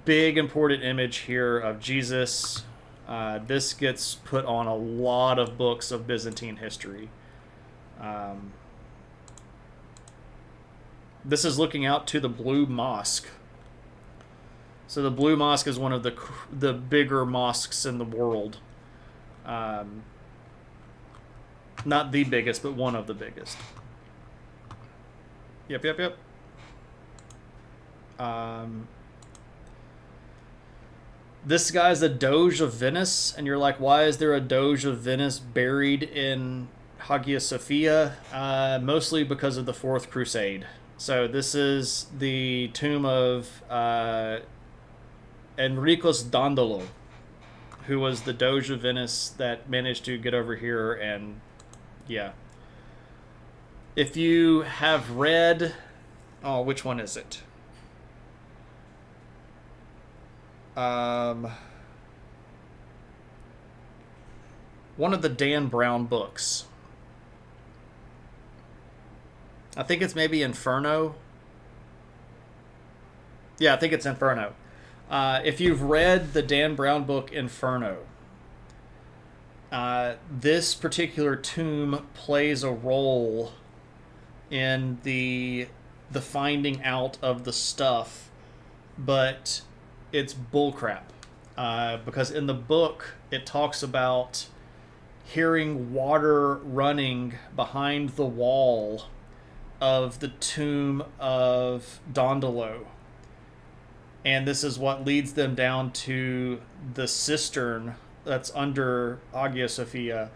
Big important image here of Jesus. This gets put on a lot of books of Byzantine history. This is looking out to the Blue Mosque. So the Blue Mosque is one of the bigger mosques in the world. Not the biggest, but one of the biggest. Yep. This guy's a Doge of Venice, and you're like, why is there a Doge of Venice buried in Hagia Sophia? Mostly because of the Fourth Crusade. So this is the tomb of Enricus Dandolo, who was the Doge of Venice that managed to get over here, and yeah. If you have read... Oh, which one is it? One of the Dan Brown books. I think it's maybe Inferno. Yeah, I think it's Inferno. If you've read the Dan Brown book Inferno, this particular tomb plays a role in the finding out of the stuff, but it's bullcrap. Because in the book it talks about hearing water running behind the wall of the tomb of Dondolo. And this is what leads them down to the cistern that's under Hagia Sophia.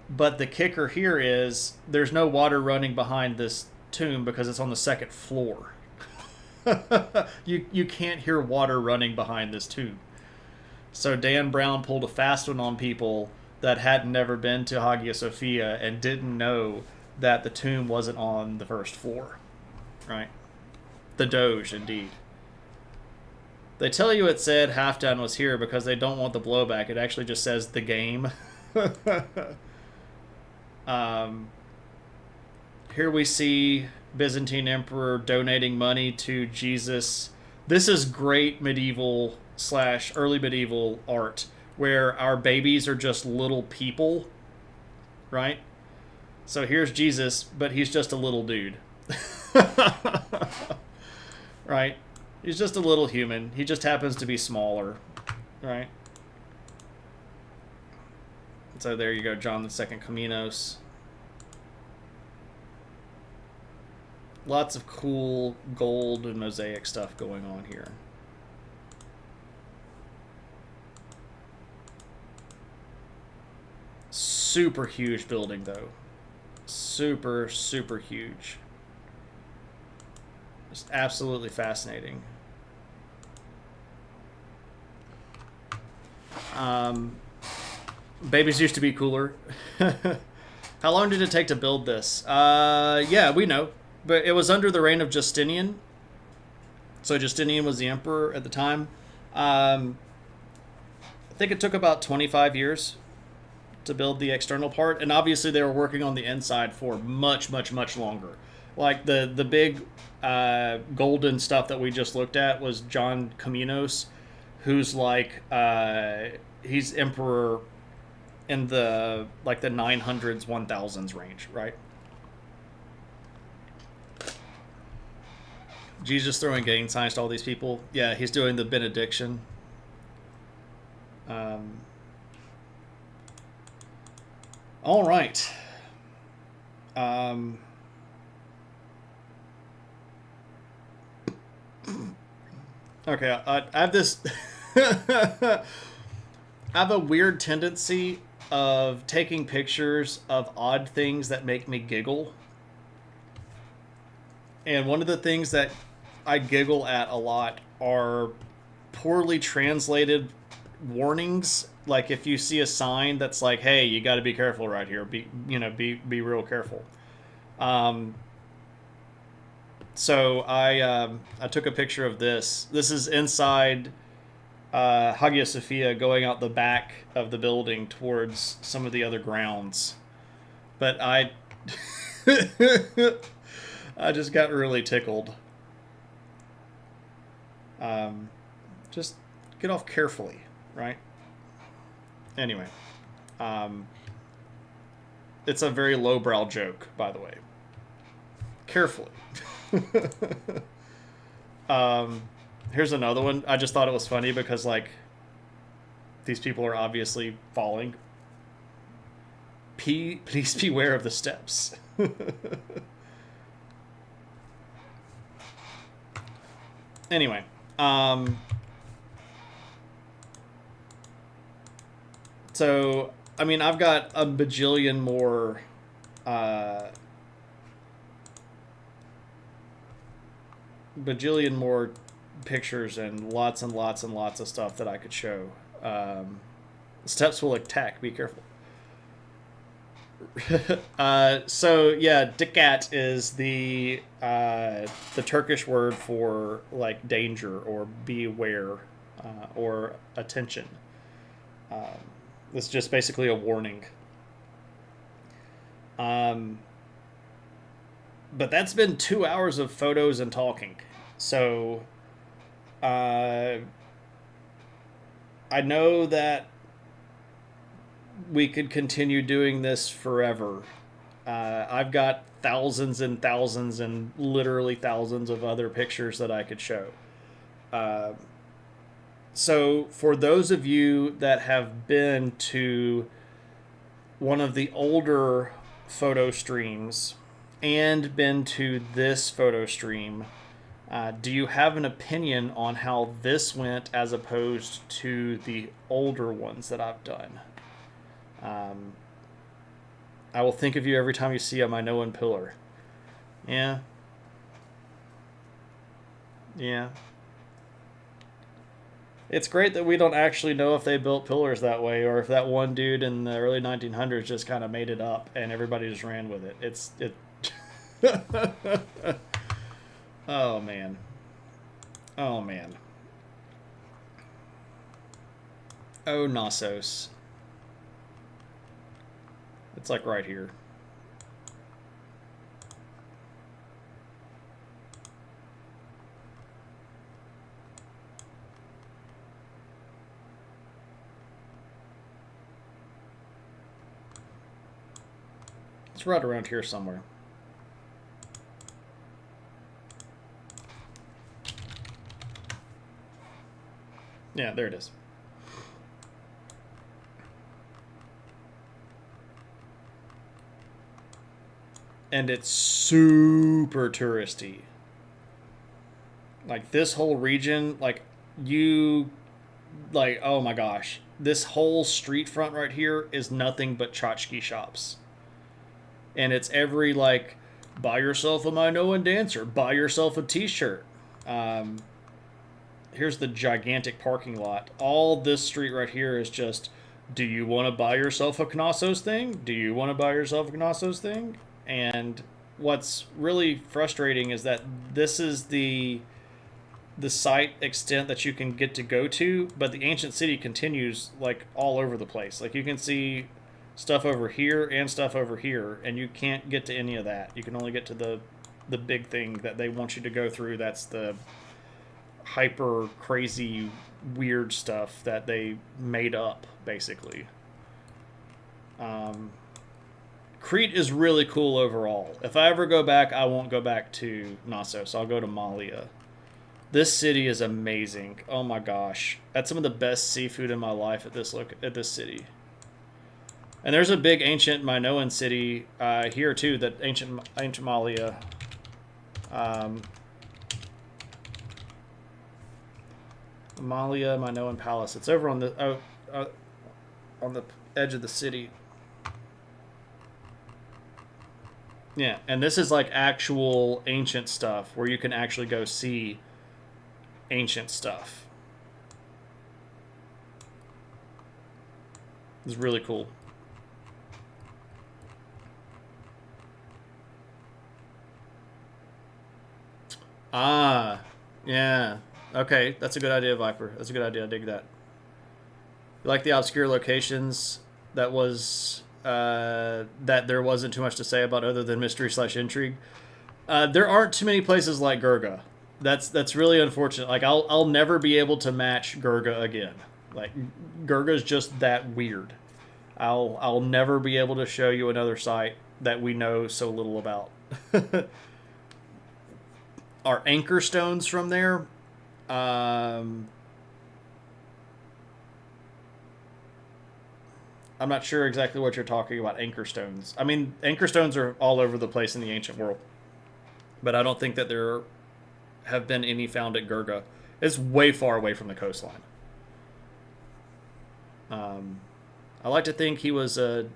But the kicker here is there's no water running behind this tomb because it's on the second floor. You can't hear water running behind this tomb. So Dan Brown pulled a fast one on people that hadn't never been to Hagia Sophia and didn't know that the tomb wasn't on the first floor. Right? The Doge, indeed. They tell you it said Halfdan was here because they don't want the blowback. It actually just says the game. Here we see Byzantine Emperor donating money to Jesus. This is great medieval / early medieval art where our babies are just little people, right? So here's Jesus, but he's just a little dude. Right? He's just a little human. He just happens to be smaller, right? So there you go, John the Second Komnenos. Lots of cool gold and mosaic stuff going on here. Super huge building, though. Super, super huge. Just absolutely fascinating. Babies used to be cooler. How long did it take to build this? Yeah, we know. But it was under the reign of Justinian. So Justinian was the emperor at the time. I think it took about 25 years to build the external part. And obviously they were working on the inside for much, much, much longer. Like the big golden stuff that we just looked at was John Komnenos, who's like, he's emperor in the 900s, 1000s range, right? Jesus throwing gang signs to all these people. Yeah, he's doing the benediction. All right. Okay, I have this... I have a weird tendency of taking pictures of odd things that make me giggle. And one of the things that I giggle at a lot are poorly translated warnings. Like if you see a sign that's like, "Hey, you got to be careful right here. Be real careful." So I took a picture of this. This is inside Hagia Sophia, going out the back of the building towards some of the other grounds. But I just got really tickled. Just get off carefully, right? Anyway, it's a very lowbrow joke, by the way. Carefully. Here's another one. I just thought it was funny because, like, these people are obviously falling. Please beware of the steps. Anyway, so, I mean, I've got a bajillion more, pictures and lots of stuff that I could show. Steps will attack. Be careful. So yeah, dikkat is the Turkish word for like danger or beware or attention. It's just basically a warning. But that's been 2 hours of photos and talking. So I know that we could continue doing this forever. I've got thousands and thousands and literally thousands of other pictures that I could show. Uh, so for those of you that have been to one of the older photo streams and been to this photo stream, do you have an opinion on how this went as opposed to the older ones that I've done? I will think of you every time you see a Minoan pillar. Yeah. Yeah. It's great that we don't actually know if they built pillars that way or if that one dude in the early 1900s just kind of made it up and everybody just ran with it. Oh man. Oh man. Oh Knossos. It's like right here. It's right around here somewhere. Yeah, there it is. And it's super touristy. Like this whole region, like oh my gosh, this whole street front right here is nothing but tchotchke shops. And it's every like, buy yourself a Minoan dancer, buy yourself a t-shirt. Here's the gigantic parking lot. All this street right here is just, do you want to buy yourself a Knossos thing? Do you want to buy yourself a Knossos thing? And what's really frustrating is that this is the site extent that you can get to go to, but the ancient city continues like all over the place. Like you can see stuff over here and stuff over here, and you can't get to any of that. You can only get to the big thing that they want you to go through. That's the hyper crazy weird stuff that they made up, basically. Crete is really cool overall. If I ever go back, I won't go back to Knossos. I'll go to Malia. This city is amazing. Oh my gosh, that's some of the best seafood in my life at this city. And there's a big ancient Minoan city here too. That ancient Malia. Malia Minoan Palace. It's over on the edge of the city. Yeah, and this is like actual ancient stuff where you can actually go see ancient stuff. It's really cool. Ah, yeah. Okay, that's a good idea, Viper. That's a good idea. I dig that. You like the obscure locations that there wasn't too much to say about other than mystery/intrigue. There aren't too many places like Gurga. That's really unfortunate. Like I'll never be able to match Gurga again. Like Gurga's just that weird. I'll never be able to show you another site that we know so little about. Our anchor stones from there. I'm not sure exactly what you're talking about, anchor stones. I mean, anchor stones are all over the place in the ancient world. But I don't think that there have been any found at Gurga. It's way far away from the coastline. I like to think he was a...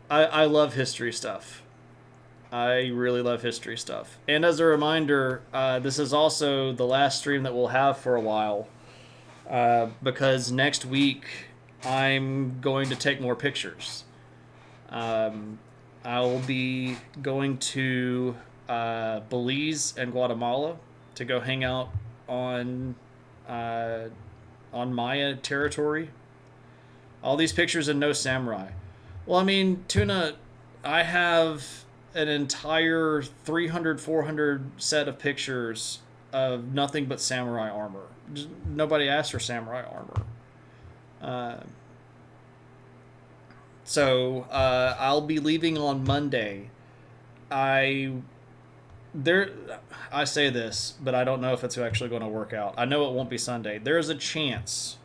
I love history stuff. I really love history stuff. And as a reminder, this is also the last stream that we'll have for a while. Because next week, I'm going to take more pictures. I'll be going to Belize and Guatemala to go hang out on Maya territory. All these pictures and no samurai. Well, I mean, Tuna, I have an entire 300, 400 set of pictures of nothing but samurai armor. Nobody asked for samurai armor. So I'll be leaving on Monday. I there I say this, but I don't know if it's actually going to work out. I know it won't be Sunday. There's a chance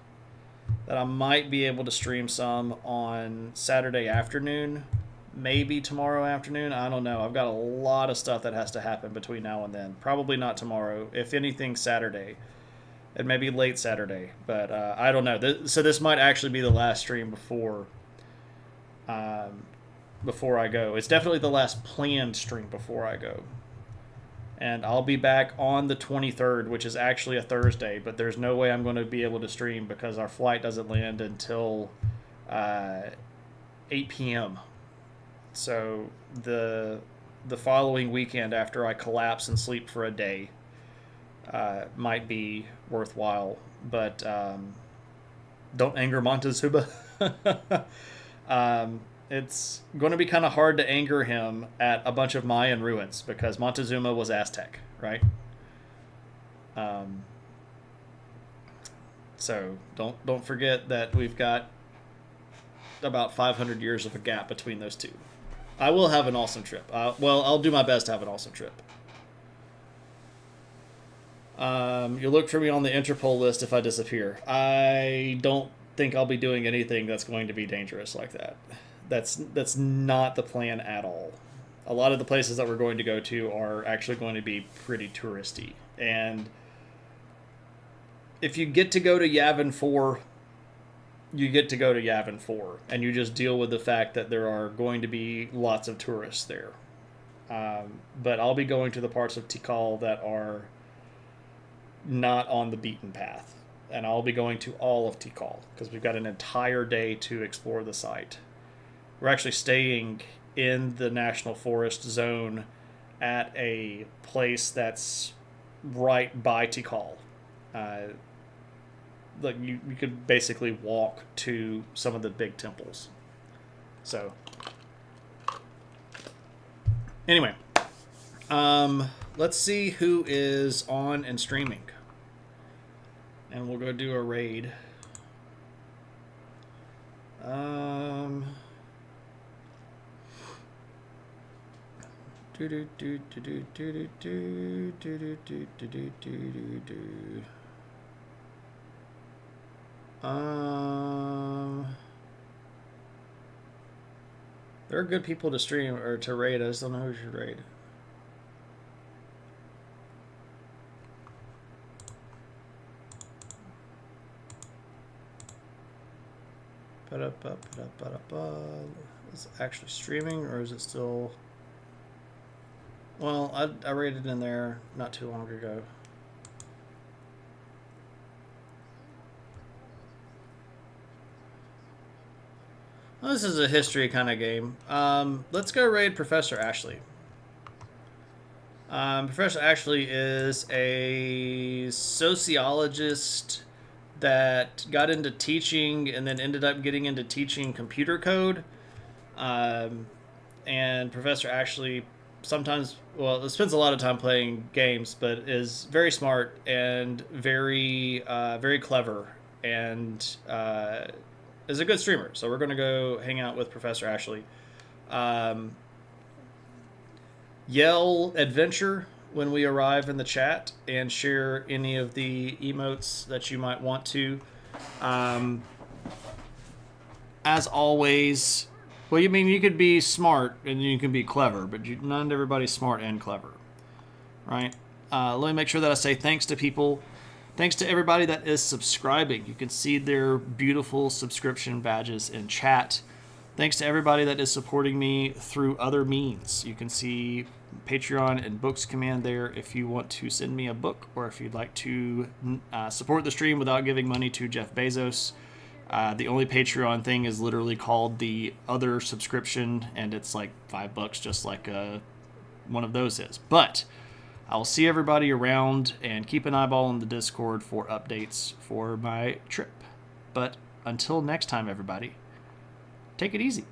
that I might be able to stream some on Saturday afternoon, maybe tomorrow afternoon. I don't know. I've got a lot of stuff that has to happen between now and then. Probably not tomorrow. If anything, Saturday. And maybe late Saturday. But I don't know. So this might actually be the last stream um, before I go. It's definitely the last planned stream before I go. And I'll be back on the 23rd, which is actually a Thursday, but there's no way I'm going to be able to stream because our flight doesn't land until 8 p.m. So the following weekend after I collapse and sleep for a day might be worthwhile, but don't anger Montezuma. It's going to be kind of hard to anger him at a bunch of Mayan ruins because Montezuma was Aztec, right? Um, so don't forget that we've got about 500 years of a gap between those two. I will have an awesome trip. I'll do my best to have an awesome trip. You'll look for me on the Interpol list if I disappear. I don't think I'll be doing anything that's going to be dangerous like that. That's not the plan at all. A lot of the places that we're going to go to are actually going to be pretty touristy. And if you get to go to Yavin 4, you get to go to Yavin 4. And you just deal with the fact that there are going to be lots of tourists there. But I'll be going to the parts of Tikal that are not on the beaten path. And I'll be going to all of Tikal because we've got an entire day to explore the site. We're actually staying in the National Forest zone at a place that's right by Tikal. Like you could basically walk to some of the big temples. So, anyway, let's see who is on and streaming. And we'll go do a raid. There are good people to stream or to raid. I just don't know who should raid. Is it actually streaming or is it still? Well, I rated in there not too long ago. Well, this is a history kind of game. Let's go raid Professor Ashley. Professor Ashley is a sociologist that got into teaching and then ended up getting into teaching computer code. And Professor Ashley sometimes, well, spends a lot of time playing games, but is very smart and very clever and is a good streamer. So we're going to go hang out with Professor Ashley. Yell adventure when we arrive in the chat and share any of the emotes that you might want to. As always, well, you mean you could be smart and you can be clever, but not everybody's smart and clever, right? Let me make sure that I say thanks to people. Thanks to everybody that is subscribing. You can see their beautiful subscription badges in chat. Thanks to everybody that is supporting me through other means. You can see Patreon and Books command there if you want to send me a book or if you'd like to support the stream without giving money to Jeff Bezos. The only Patreon thing is literally called the other subscription, and it's like $5 just like one of those is. But I will see everybody around and keep an eyeball on the Discord for updates for my trip. But until next time, everybody, take it easy.